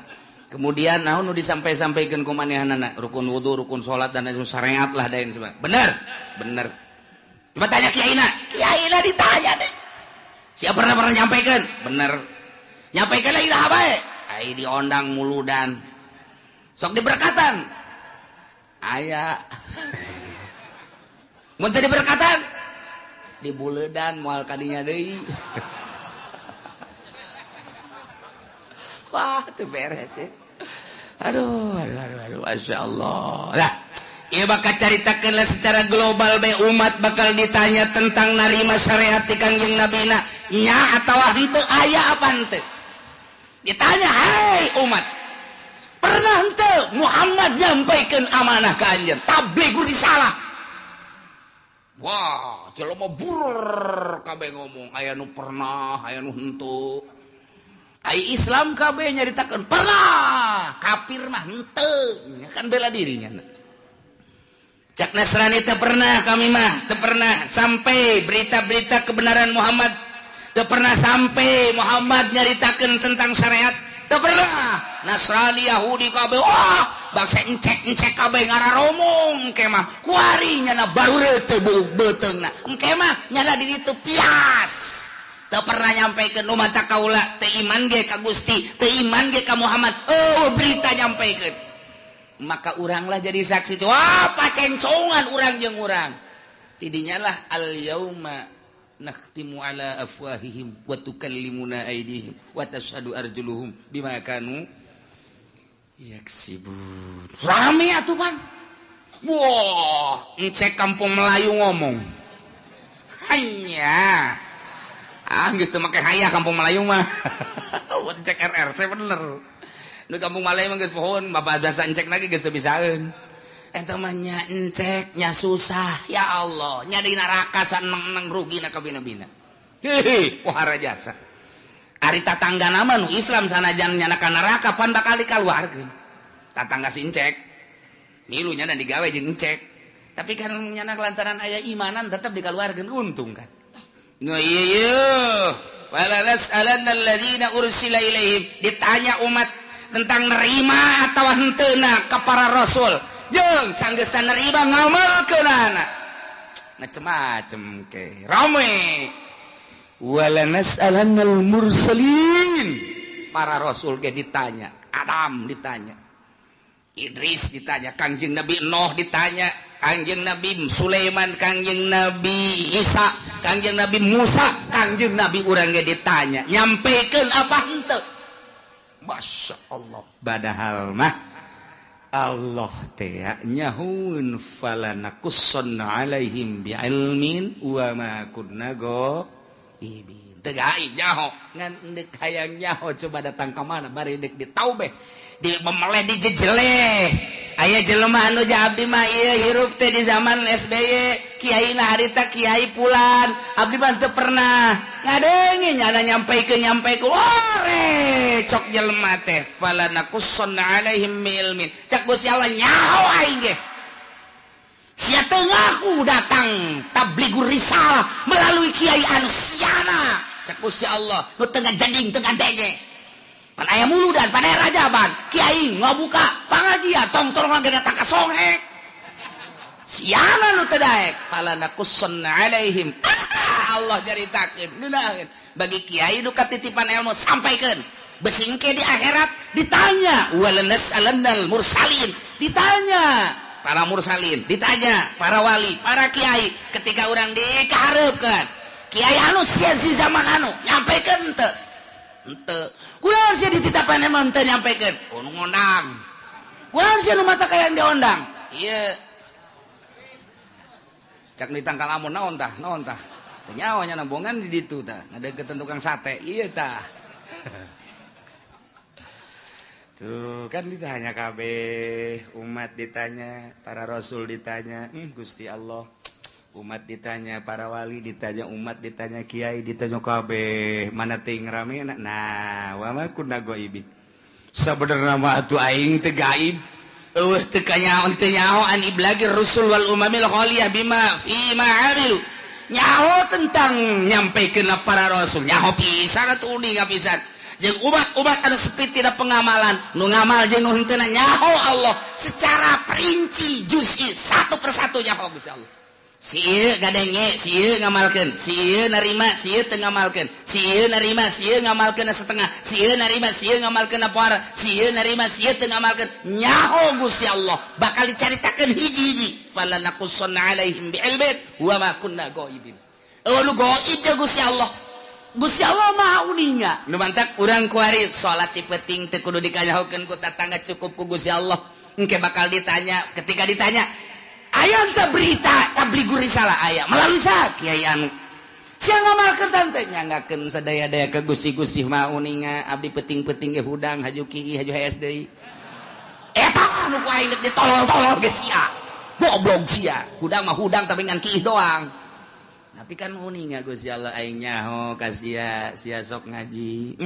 kemudian naon nu disampaikan ku manehanana rukun wudu rukun salat dan syariat lah dain sebab bener coba tanya kiaina ditanya deh siapa pernah nyampaikan bener nyampaikan lagi dah bae ai diondang muludan sok diberkatan aya mun teu diberkatan di buledan moal kadinya deui wah teu beres ya aduh masyaallah lah ieu bakal caritakeun secara global bae umat bakal ditanya tentang narima syariat ti Kangjeng Nabina nya atawa henteu aya apa henteu ditanya, hai umat, pernah henteu Muhammad nyampaikeun amanah ka anjeun tabligh risalah? Wah, jelema bur kabeh ngomong, aya nu pernah, aya nu henteu. Ai Islam kabeh nyaritakeun pernah, kafir mah henteu, kan bela dirinya. Cak Nasrani teu pernah, kami mah teu pernah sampai berita-berita kebenaran Muhammad, teu pernah sampai Muhammad nyaritakeun tentang syariat, teu pernah. Nasrani Yahudi kabeh wah bangsa encek kabeh ngararomong engke mah kuari nyana baru teu beuteungna engke mah nyana di ditu pias teu pernah nyampeikeun umat kaula teu iman ge ka Gusti teu iman ge ka Muhammad berita nyampeikeun maka uranglah jadi saksi tuh wah pacencongan urang jeung urang tidinya lah al yauma nakhtimu ala afwahihim wa tukallimuna aydihim wa tashhadu arjuluhum bima kanu yaksibun. Rame atuh Bang. Wah, encek kampung Melayu ngomong. Hanya. Geus teu make hayah kampung Melayu mah. Encek RRC bener. Nu kampung Melayu mah geus pohon, bapak bahasa encek lagi geus teu bisaeun. Eta mah nya encek, nya susah. Ya Allah, nya di neraka saneng-neng rugina ka bina-bina. Hehe, pohara jasa. Ari tatangga nama nu Islam sanajan nyana ka neraka pan bakal dikaluarkeun. Tatangga si encek. Milu nyana digawe jeung encek. Tapi kan nyana lantaran aya imanan tetep dikaluarkeun untung kan. Nu ieu wala nas'alanna alladzina ursila ilaihim ditanya umat tentang nerima atawa henteuna ka para rasul. Jeung sanggeus nerima ngamalkeunana. Macem-macem ke. Rame. Wala nas'alannal mursalin para rasul ge ditanya Adam ditanya Idris ditanya Kangjeng Nabi Nuh ditanya Kangjeng Nabi Sulaiman Kangjeng Nabi Isa Kangjeng Nabi Musa Kangjeng Nabi urang ge ditanya nyampekeun apa henteu Masya Allah padahal mah Allah teh nyahun falanakussanna alaihim bi'ilmin wa ma kunna Ibi tegaib nyaho ngan dek hayang nyaho coba datang ke mana bari dek ditaubeh di memeleh di jejele aya jelema anu abdi mah ieu hirup teh di zaman SBY kiai na harita kiai pulan abdi mah teu pernah ngadengi nyana nyampeikeun ore cok jelema teh falanakussanna alaihim ilmin cak Gusti Allah nyaho aing ge sia teu ngaku datang tablighur risalah melalui kiai anu siana cek Gusti Allah nu teu ngajading teu ngadenge pan aya muludan pan aya rajaban kiai ngabuka pangajian tong-tolongan ge datang ka songhek siana nu teu daek falanakussanna alaihim Allah jaritakeun ngeunaheun bagi kiai nu katitipan ilmu sampaikeun besingke di akhirat ditanya walanas alannal mursalin ditanya para mursalin ditanya para wali para kiai ketika orang dikahareupeun kiai anu sia di zaman anu nyampaikeun henteu kunaon sia dititapan emang teu nyampaikeun nu ngondang kunaon sia nu mata kayang diondang ieu cak ditangkal amun naon tah teu nyawa nya nambongan di ditu tah ngadeukeutan tukang sate ieu tah tuh kan ditanya kabeh umat ditanya para rasul ditanya Gusti Allah umat ditanya para wali ditanya umat ditanya kiai ditanya kabeh mana teuing ramena nah wa ma kunna ghaibin sabenerna mah atuh aing teu gaib eueuh teu kanyaho teu nyaho an iblagi rusul wal umamil khaliyah bima fi ma'amilu nyaho tentang nyampaikeun para rasul nyaho pisan atuh uning pisan jeung umat anu sepi tidak pengamalan nu ngamal jeung nu henteu nyaho Allah secara perinci juz'i satu persatu nyaho Gusti Allah si ieu gadenge si ieu ngamalkeun si ieu narima si ieu teu ngamalkeun si ieu narima si ieu ngamalkeun setengah si ieu narima si ieu ngamalkeun poara si ieu narima si ieu teu ngamalkeun nyaho Gusti Allah bakal dicaritakeun hiji-hiji falanakussanna alaihim bi'ilmin wa ma kunna ghaibin lu gaib ya Gusti Allah Gusti Allah maha uninya nu mantak urang kuari salat ti penting teu kudu dikanyahokeun ku tatangga cukup ku Gusti Allah engke bakal ditanya ketika ditanya aya teh berita tablighur risalah aya melalui saha kiai anu sia ngamalkeun tante nyangakeun sadaya-daya ka Gusti-Gusti mah uninga abdi peting-peting ge hudang haju kieu haju HS deui eta nu ku aing ditolol-tolol ge sia goblok sia hudang mah hudang tapi ngan kieu doang tapi kan uninga Gusti Allah aing nyaho ka sia sok ngaji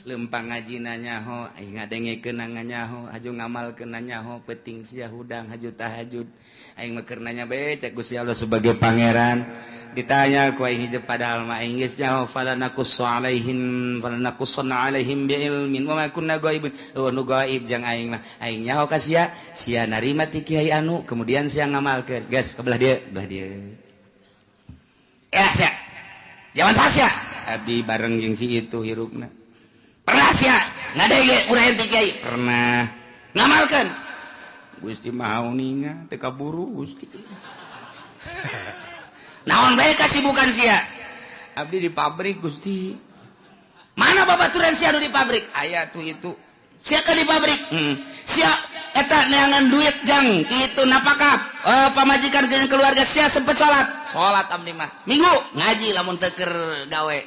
lempang ngajina nyaho aing ngadengekeun nganyaho haju ngamalkeun nyaho peting sia hudang haju tahajud aing mah keur nanya bae cek Gusti Allah sebagai pangeran ditanya ku aing hijab padahal mah aing geus nyaho falanakussanna alaihim biilmin wa ma kunna ghaibin nu gaib jang aing mah aing nyaho ka sia narima ti kiai anu kemudian sia ngamalkeun geus kebelah dieu ya sia zaman sasia abdi bareng jeung si itu hirupna pernah sia ngadege urang ti kiai pernah ngamalkeun Gusti mau ninga teu kaburu Gusti naon bae kasibukan sia abdi di pabrik Gusti mana babaturan sia anu di pabrik aya tuh itu sia ka di pabrik sia eta neangan duit jang kitu napakah pamajikan jeung keluarga sia sempet salat abdi mah minggu ngaji lamun teu keur gawe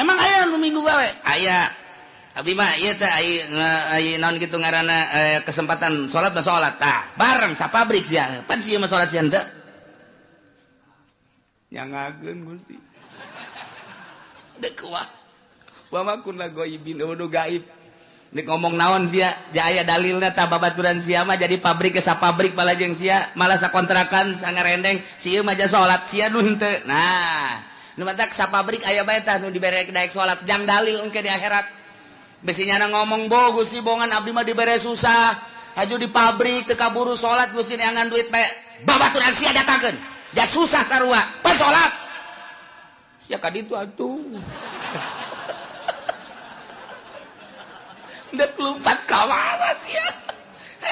emang aya nu minggu gawe aya abdi mah ieu teh ai naon kitu ngaranna kesempatan salat mah salat tah bareng sapabrik sia pan sia mah salat sia henteu nyangageun Gusti dek kuas wa ma kunna ghaibin nu gaib nek ngomong naon sia aya dalilna tah babaturan sia mah jadi pabrik ke sapabrik pala jeung sia malah sakontrakan sangarendeng sia mah ja salat sia nu henteu nah nu matak sapabrik aya bae tah nu dibere daek salat jang dalil engke di akhirat besinya ngomong Gusti bongan abdi mah dibere susah haju di pabrik teu kaburu salat Gusti neangan duit bae babaturan sia datangkeun ja susah sarua pas salat sia ka ditu atuh dek lompat ka mana sia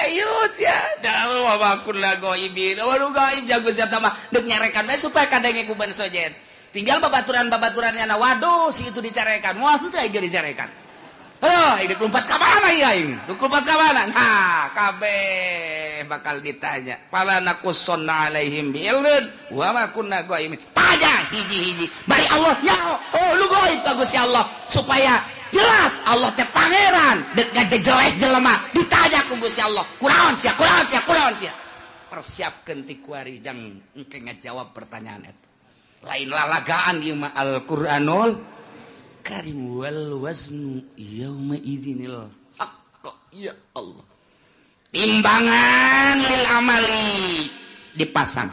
ayo sia dalu wabakun la goibin waduh gaib jago sia mah dek nyarekan bae supaya kadenge ku ban sojen tinggal babaturan-babaturannya na waduh si itu dicarekan moal teu aya dicarekan aduh dek lompat ka mana ya aing dek lompat ka mana nah kabeh bakal ditanya fala nakussanna alaihim biilmin wa ma kunna ghaibin tanya hiji-hiji bari Allah nyaho lu gaib ka Gusti Allah supaya jelas Allah teh pangeran dek ngajejelek jelema ditanya ku Gusti Allah kunaon sia persiapkeun ti kuari jang engke ngajawab pertanyaan eta lain lalagaan ieu mah Al-Qur'anul Karim wal waznu yauma idzinil haqq ya Allah timbangan lil amali dipasang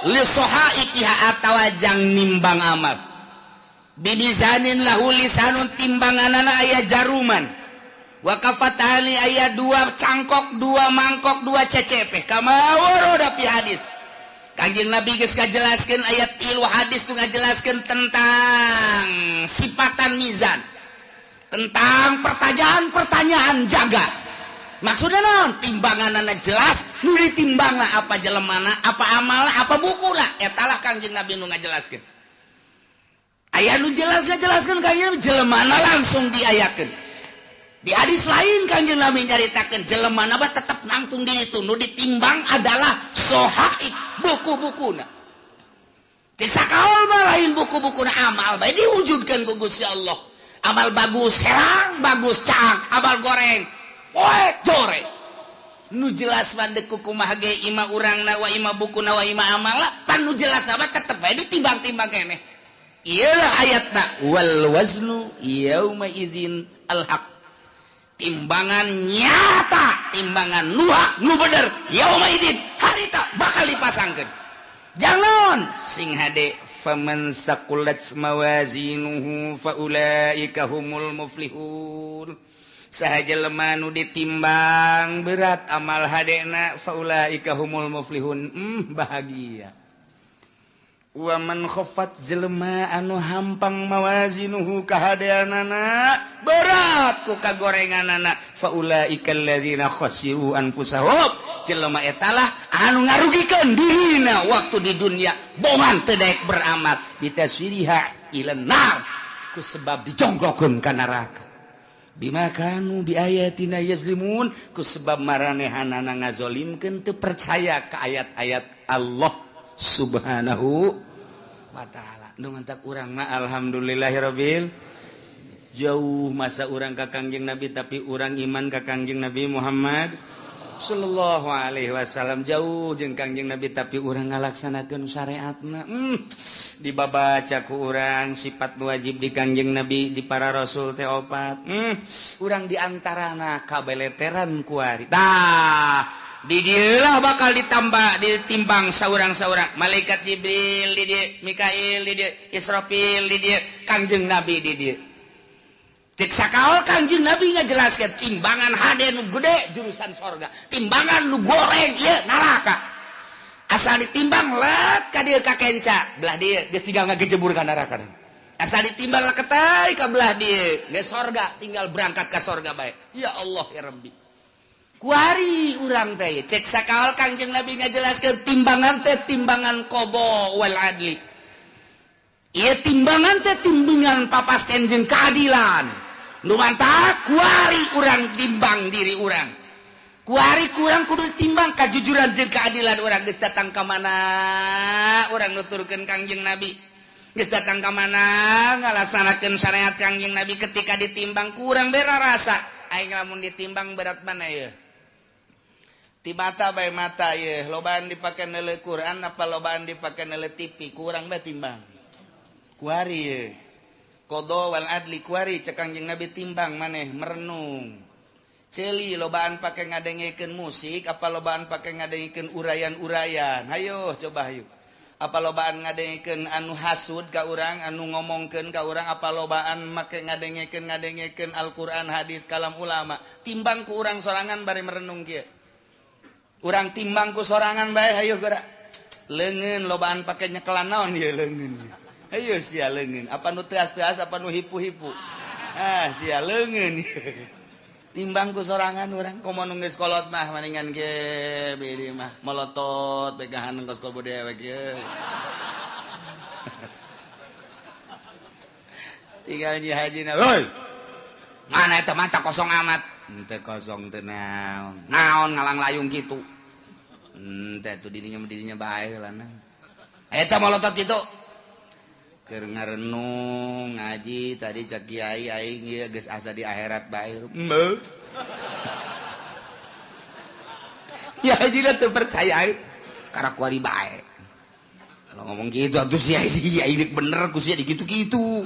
lisohaikiha atawa jang nimbang amal bimizanin lahu lisanun timbanganana aya jaruman wakafat ali aya 2 cangkok 2 mangkok 2 cecepeh kama waroda fi hadis Kanjeng Nabi geus ngajelaskeun ayat 3 hadis tu ngajelaskeun tentang sifatan mizan tentang pertanyaan jaga maksudna naon timbanganana jelas nu ditimbangna apa jelemana apa amalna apa bukuna eta lah Kanjeng Nabi nu ngajelaskeun aya nu jelas ngajelaskeun Kanjeng jelemana langsung diayakeun di hadis lain Kanjeng Nabi nyaritakeun jelemana mah tetep nangtung di itu nu ditimbang adalah sohaik buku-bukuna cek sakaol mah lain buku-bukuna amal bae diwujudkeun ku Gusti Allah amal bagus herang bagus caang amal goreng poek jore nu jelas mandek kumaha ge ima urangna wa ima bukuna wa ima amala pan nu jelas mah tetep bae ditimbang-timbang keneh ieu ayatna wal waznu yauma idzin al haq timbangan nyata timbangan nu bener yauma idzin harita bakal dipasangkeun jangan sing hade faman saqulat mawazinuhu faulaika humul muflihun sahaja lemah nu ditimbang berat amal hadena faulaika humul muflihun bahagia wa man khaffat jelema anu hampang mawazinuhu kahadeanana berat ku kagorenganana faulaika alladzina khasiru anfusahum jelema etalah anu ngarugikeun dirina waktu di dunia bohong teu daek beramal bitaswiriha ilan nar ku sebab dijongklokeun ka neraka bima kanu bi ayatina yazlimun ku sebab maranehanana ngazolimkeun teu percaya ka ayat-ayat Allah Subhanahu wa ta'ala. Nu ngantak urang mah alhamdulillahirabbil jauh masa urang ka Kangjeng Nabi tapi urang iman ka Kangjeng Nabi Muhammad sallallahu alaihi wasallam. Jauh jeung Kangjeng Nabi tapi urang ngalaksanakeun syariatna. Dibabaca ku urang sifat wajib di Kangjeng Nabi di para rasul teh opat. Urang diantarana kabeleteran kuari. Tah, di dieu lah bakal ditambah ditimbang saurang-saurang. Malaikat Jibril di dieu, Mikail di dieu, Israfil di dieu, Kangjeng Nabi di dieu. Cek sakaol Kangjeng Nabi ngajelaskeun timbangan hade nu gede jurusan sorga. Timbangan nu goreng ieu neraka. Asal ditimbang let ka dieu ka kenca belah dieu geus tinggal ngagejebur ka neraka. Asal ditimbang lah ketai ka belah dieu geus sorga tinggal berangkat ka sorga bae. Ya Allah ya Rabbi. Kuari urang teh cek sakaol Kangjeng Nabi ngajelaskeun timbangan teh timbangan qada wal adli. Ieu timbangan teh timbangan papasten jeung keadilan. Nu mantap kuari urang timbang diri urang. Kuari kurang kudu timbang kejujuran jeung keadilan urang geus datang ka mana urang nuturkeun Kangjeng Nabi geus datang ka mana ngalaksanakeun syariat Kangjeng Nabi ketika ditimbang kurang bera rasa aing lamun ditimbang berat mana ye ti mata bae mata ye lobaan dipake neuleuh Quran apa lobaan dipake neuleuh TV kurang bae timbang kuari ye qada wal adli kuari cek Kangjeng Nabi timbang maneh merenung Celi lobaan pakai ngadengekeun musik apa lobaan pakai ngadengekeun urayan-urayan hayo coba hayo apa lobaan ngadengekeun anu hasud ka urang anu ngomongkeun ka urang apa lobaan make ngadengekeun Al-Qur'an hadis kalam ulama timbang ku urang sorangan bari merenung kieu urang timbang ku sorangan bae hayo geura leungeun lobaan pakai nyekelan naon ieu leungeun hayo sia leungeun apa nu teas-teas apa nu hipu-hipu sia leungeun timbang ku sorangan urang komo nu geus kolot mah maningan ge beureum mah molotot pegahan engkos kol budaya we kieu tinggal nyi hajina heuy mana eta mata kosong amat teu kosong teu naon ngalang layung kitu teh tu dirinya bae heula na eta molotot kitu keur ngarenung ngaji tadi cak kiai aing ieu geus asa di akhirat bae. Ya hajina teu percaya karena kuari bae. Kalau ngomong gitu atuh sia ieu bener ku sia dikitu-kitu.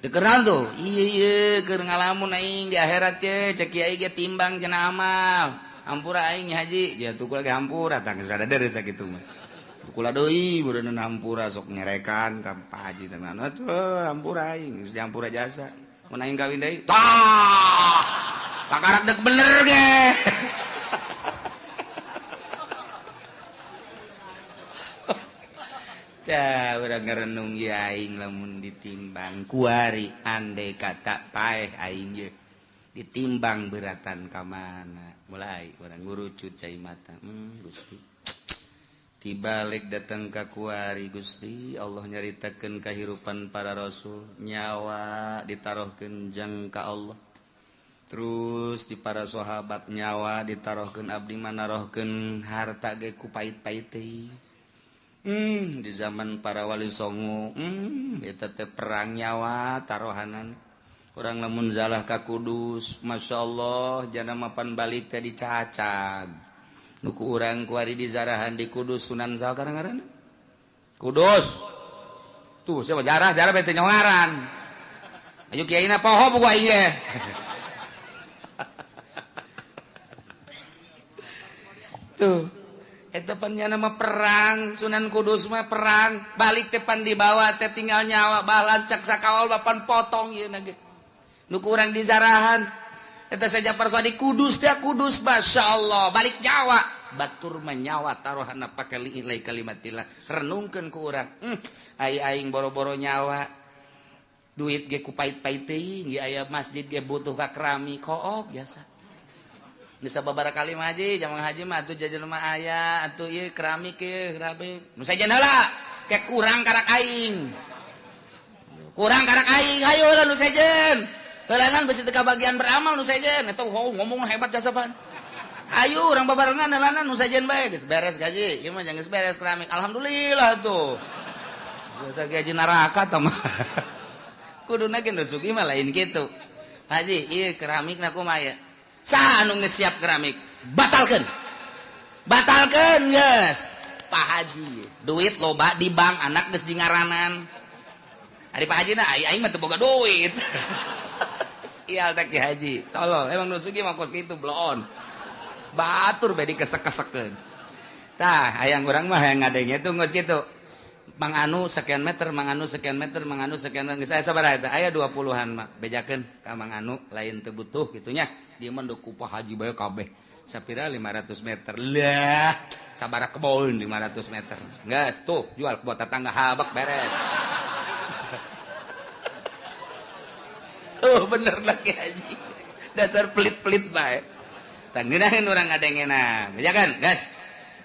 Dekeran tuh. Iya keur ngalamun aing di akhirat teh cak kiai ge timbang cenah amal. Hampura aing haji, dia tuh lagi hampura tang geus rada sakitu mah. Kula deui bureun hampura sok nyerekan ka Pak Haji tenan atuh hampura aing geus hampura jasa mun aing kawin deui tah pakarak dek bener ge tah urang ngarenung ieu aing lamun ditimbang kuari andai kata paeh aing ye ditimbang beratan ka mana mulai urang ngurucut cai mata Gusti tibalik datang ka kuari Gusti Allah nyaritakeun kahirupan para rasul nyawa ditarohkeun jang ka Allah terus di para sahabat nyawa ditarohkeun abdi manarohkeun harta ge ku pait-pait teh di zaman para wali songo eta teh perang nyawa tarohanan urang lamun zalah ka Kudus masyaallah jana mapan balik teh dicacag nuku urang kuari di zarahan di Kudus Sunan saha ngaranna Kudus tuh siapa jarah bete nyawaran ayo kiaina poho buku aing ge tuh eta pan nama perang Sunan Kudus mah perang balik teh pan dibawa teh tinggal nyawa balan cak sakaol bapan potong ieu na ge nuku urang di zarahan eta saja parsa di Kudus teh Kudus masyaallah balik nyawa batur menyawa tarohana pakali ilai kalimatillah renungkeun ku urang aing boro-boro nyawa duit ge ku pait-pait teuing ge aya masjid ge butuh ka keramik kook biasa geus sababaraha kali mah haji jamaah haji mah atuh jajan mah aya atuh ieu keramik ieu keramik nu sajen heula ke kurang karak aing hayo heula nu sajen heulanan besi teu kabagian beramal nu sajen eta ngomong hebat jasaban Ayo orang babarengan nelanan nu sajen bae geus beres gaji. Ieu mah jangan beres keramik. Alhamdulillah tuh. Geus gaji neraka tah mah. Kuduna ge nu sugih mah lain kitu. Haji, ieu keramikna kumaha ya? Saha anu geus siap keramik? Batalkeun. Batalkeun geus. Pak Haji, duit loba di bank, anak geus di ngaranan. Ari Pak Haji na aing mah teu boga duit. Sial tak Ki Haji. Tolol, emang nu sugih mah kos kitu bloon. Batur bae dikesek-kesekeun. Tah, hayang urang mah hayang ngadenge tuh geus kitu. Mang anu sekian meter, mang anu sekian meter, mang anu sekian meter. Geus aya sabaraha eta? Aya 20-an mah. Bejakeun ka mang anu lain teu butuh kitu nya. Dieu mah deuk ku Pak Haji bae kabeh. Sapira 500 meter. Lah, sabaraha kebon 500 meter. Geus tuh, jual ke buat tetangga habak beres. Oh, bener lah Ki Haji. Dasar pelit-pelit bae. Tangeunaheun urang ngadengena. Bejakeun, gas.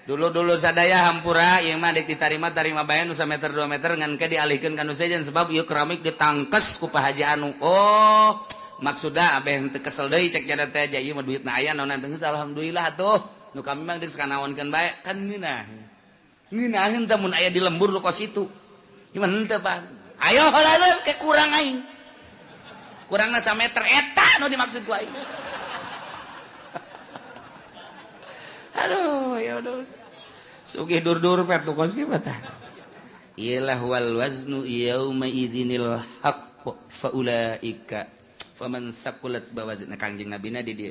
Dulu sadaya hampura ieu mah deuk ditarima bae nu 1 meter 2 meter ngan ke dialihkeun ka nu sejen sebab ieu keramik ditangkes ku Pak Haji anu. Oh, maksudna abeh henteu kesel deui cek jada teh aja ieu mah duitna aya naon teh alhamdulillah atuh. Nu kami mah deuk sakanaonkeun bae kan ngeunah. Ngeunaheun teh mun aya di lembur nu kos itu. Ieu mah henteu Pak. Ayo halaeun ke kurang aing. Kurangna 1 meter eta nu dimaksud ku aing. Aduh, ya udah. Sugih dur-dur pet kos ge patah. Ialah wal waznu yauma idzinil haqq fa ulaika faman saqulat bawazna Kangjeng Nabi na di dieu.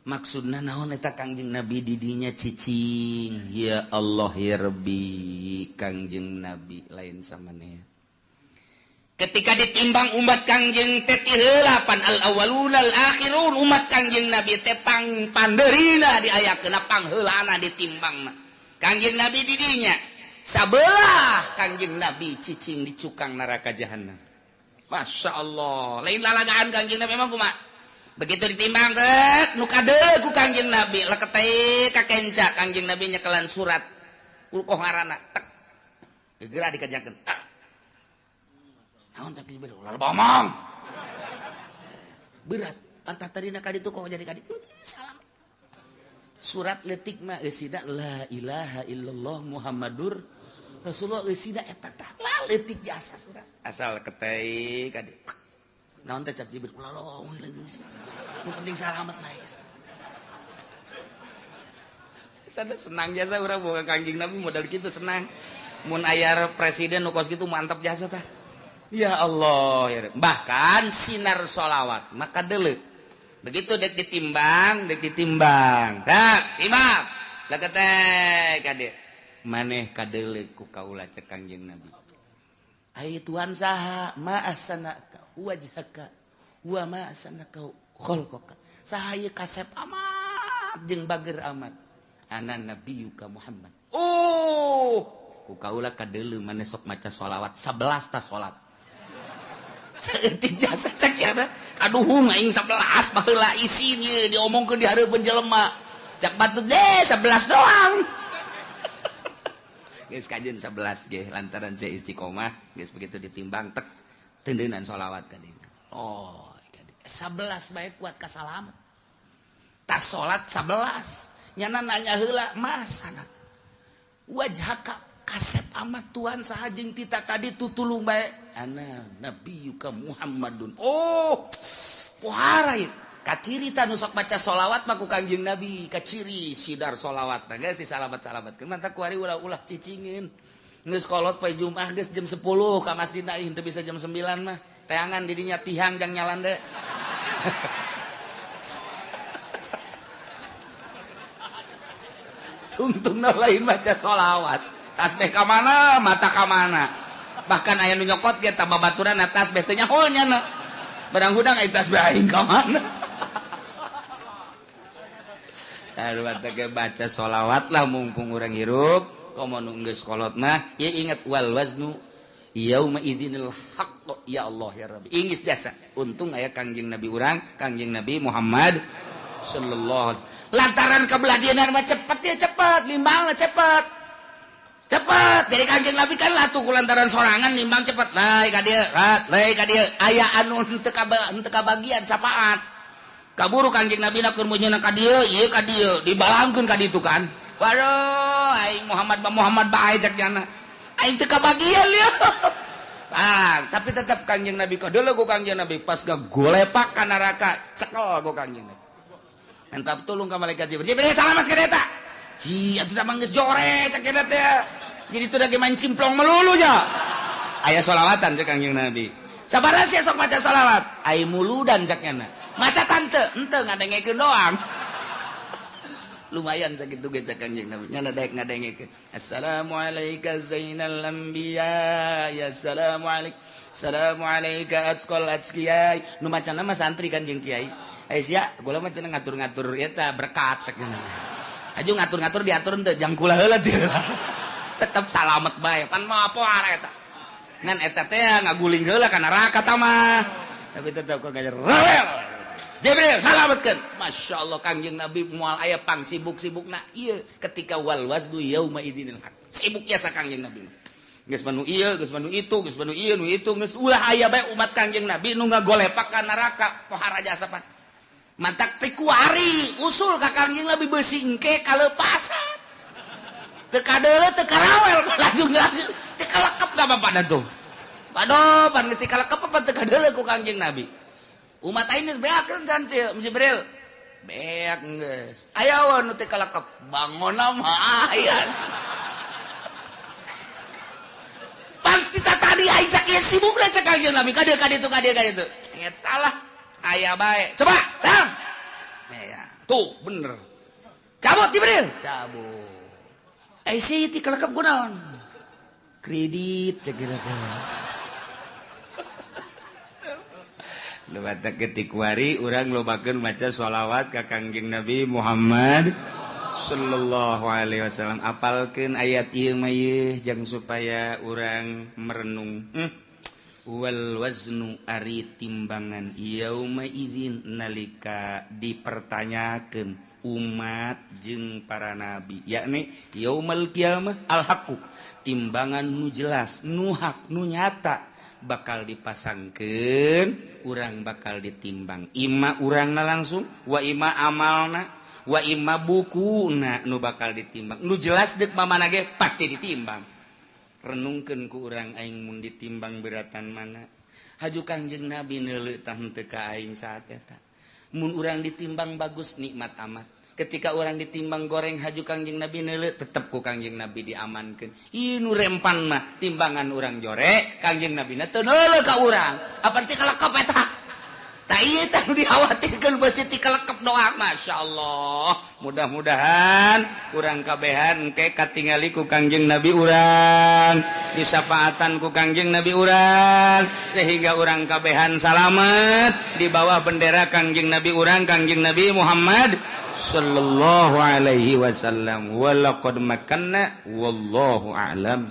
Maksudna naon eta Kangjeng Nabi di dinya cicing. Ya Allah ya Rabbi Kangjeng Nabi lain samaneh. Ketika ditimbang umat Kangjeng teh ti heula pan al awwalun al akhirun umat Kangjeng Nabi teh pandeurina diayakeun pangheulana ditimbangna. Kangjeng Nabi di dinya sabelah Kangjeng Nabi cicing di cukang neraka jahanam. Masya Allah, lain lalagaan Kangjeng Nabi memang kumaha. Begitu ditimbang teh nu kadeu ku Kangjeng Nabi leket teh ka kenca Kangjeng Nabi nyekelan surat ulkoh ngaranna tek. Gegera dikerjakeun. Naon cak dibel ulah bomong. Berat antah tadina ka ditu kok jadi ka ditu. Salam. Surat leutik mah eusina la ilaha illallah Muhammadur Rasulullah eusina eta tah. La leutik jasa surat. Asal ketei ka ditu. Naon teh cak dibel ulah leuwih lagi. Nu penting salamet bae. Sada senang jasa urang boga Kangjeng Nabi modal kitu senang. Mun aya presiden nu kos kitu mantap jasa tah. Ya Allah ya. Bahkan sinar sholawat maka deuleu begitu dek ditimbang tak timbang leket teh ka dieu maneh kadeuleu ku kaula cek Kangjeng Nabi ai Tuhan saha ma ahsanaka wajhaka wa ma ahsanaka khalqaka saha ieu kasep amat jeung bager amat ana nabiyuka Muhammad. Oh ku kaula kadeuleu maneh sok maca sholawat 11 ta salat. Saeutik jasa cek ya na. Kaduhung aing 11 baheula isinya diomongkeun di hareupeun jelema. Cak batu deh 11 doang. Geus kajeun 11 ge lantaran saya istiqomah, geus begitu ditimbang tek teundeunan sholawat ka dieu. Oh, 11 bae kuat ka salamet. Tas salat 11. Nyana nanya heula, "Masana?" Wajhaka kasep amat Tuhan saha jeung tita tadi tutulung bae. Ana nabiyuka Muhammadun. Oh, pohara ieu. Kaciri ta nu sok baca sholawat mah ku Kangjeng Nabi, kaciri sidar sholawat. Nah, geus disalabat-salabatkeun mantap kuari ulah-ulah cicingeun. Geus kolot poe Jumat geus jam 10 ka masjidna ieu teu bisa jam 9 mah. Teangan di dinya tihang jang nyalan deui. Tungtungna lain baca sholawat. Tasbih ka mana, mata ka mana. Bahkan aya nu nyokot ge tah babaturan atas tasbih teh nyaho nyana. Barang hudang aya tasbih aing ka mana. Lalu teh baca sholawat lah mumpung urang hirup, komo nu geus kolot mah, ieu inget wal waznu yauma idzinil haqq ya Allah ya Rabbi. Ingis jasa. Untung aya Kangjeng Nabi urang, Kangjeng Nabi Muhammad sallallahu alaihi wasallam. Lantaran kabeladianan mah cepet ya cepet, limbangna cepet. Cepet, jadi Kangjeng Nabi kan latuh kulantaran sorangan nimbang cepet. Lai ka dieu, rat, lai ka dieu. Aya anu henteu kabagian sapaat. kaburu Kangjeng Nabi keur mujuna ka dieu ieu ka dieu dibalangkeun ka ditu kan waduh aing Muhammad bae cek jana aing teu kabagian ya tapi tetap Kangjeng Nabi kadeuleu ku Kangjeng Nabi pas gagolepak ka neraka cekel ku Kangjeng Nabi entah tulung ka malaikat Jibril salamet ka eta ji atuh mah geus jore cek eta teh jadi teu dage main simplong melulu ja aya sholawatan cek Kangjeng Nabi sabaraha sia sok maca sholawat ai muludan cek nya maca tante henteu ngadengekeun doang lumayan sakitu ge cek Kangjeng Nabi nya daek ngadengekeun assalamualaikum zainal anbiya ya assalamu alayka atqal atqiyai nu macana mah santri Kanjeng Kiai sia gula mah cenah ngatur-ngatur eta berkat cek nya aju ngatur-ngatur diatur teu jangkula heula teh tetep salamet bae pan mah apoar eta ngan eta teh ngaguling heula ka neraka tah mah tapi tetep kok ngajar rawel Jibril salametkeun Masya Allah Kangjeng Nabi moal aya pang sibuk-sibukna ieu ketika wal wasdu yauma idinil haq sibuk biasa Kangjeng Nabi geus manu ieu geus manu itu geus manu ieu nu itu geus ulah aya bae umat Kangjeng Nabi nu ngagolepak ka neraka pohara jasa pan mantak teh kuari usul ka Kangjeng Nabi beusi engke kalepasan teu kadeuleu teu karawel lanjut teu kalekep ka bapak tuh padoh pan geus kalekep apa teu kadeuleu ku Kangjeng Nabi umat aing geus beakeun kan Jibril beak geus aya wae nu teu kalekep bangonna mah aya pan kita tadi aing sakieu sibukna cek Kangjeng Nabi ka dieu eta lah aya bae coba tang ya tuh bener cabut Jibril cabut sih ti kalekep kunaon kredit cek kira Lewat ketik wari urang lobakeun maca sholawat ka Kangjeng Nabi Muhammad sallallahu alaihi wasallam apalkeun ayat ieu mah ieu jang supaya urang merenung wal waznu ari timbangan yauma izin nalika dipertanyakeun umat jeung para nabi yakni yaumal qiyamah al haqu timbangan nu jelas nu hak nu nyata bakal dipasangkeun urang bakal ditimbang ima urangna langsung wa ima amalna wa ima bukuna nu bakal ditimbang nu jelas deuk mamana ge pasti ditimbang renungkeun ku urang aing mun ditimbang beratan mana haju Kangjeng Nabi neuleuh tah henteu ka aing saat eta mun urang ditimbang bagus nikmat amat ketika urang ditimbang goreng haju Kangjeng Nabi neuleuh tetep ku Kangjeng Nabi diamankeun ieu nu rempan mah timbangan urang jore Kangjeng Nabi na teu neuleuh ka urang apa teh kalekep eta tah ieu teh nu dikhawatirkeun beusi ti kalekep doang masyaallah mudah-mudahan urang kabehan engke katingali ku Kangjeng Nabi urang disafaatan ku Kangjeng Nabi urang sehingga urang kabehan salamet di bawah bendera Kangjeng Nabi urang Kangjeng Nabi Muhammad sallallahu alaihi wasallam walaqad makanna wallahu a'lam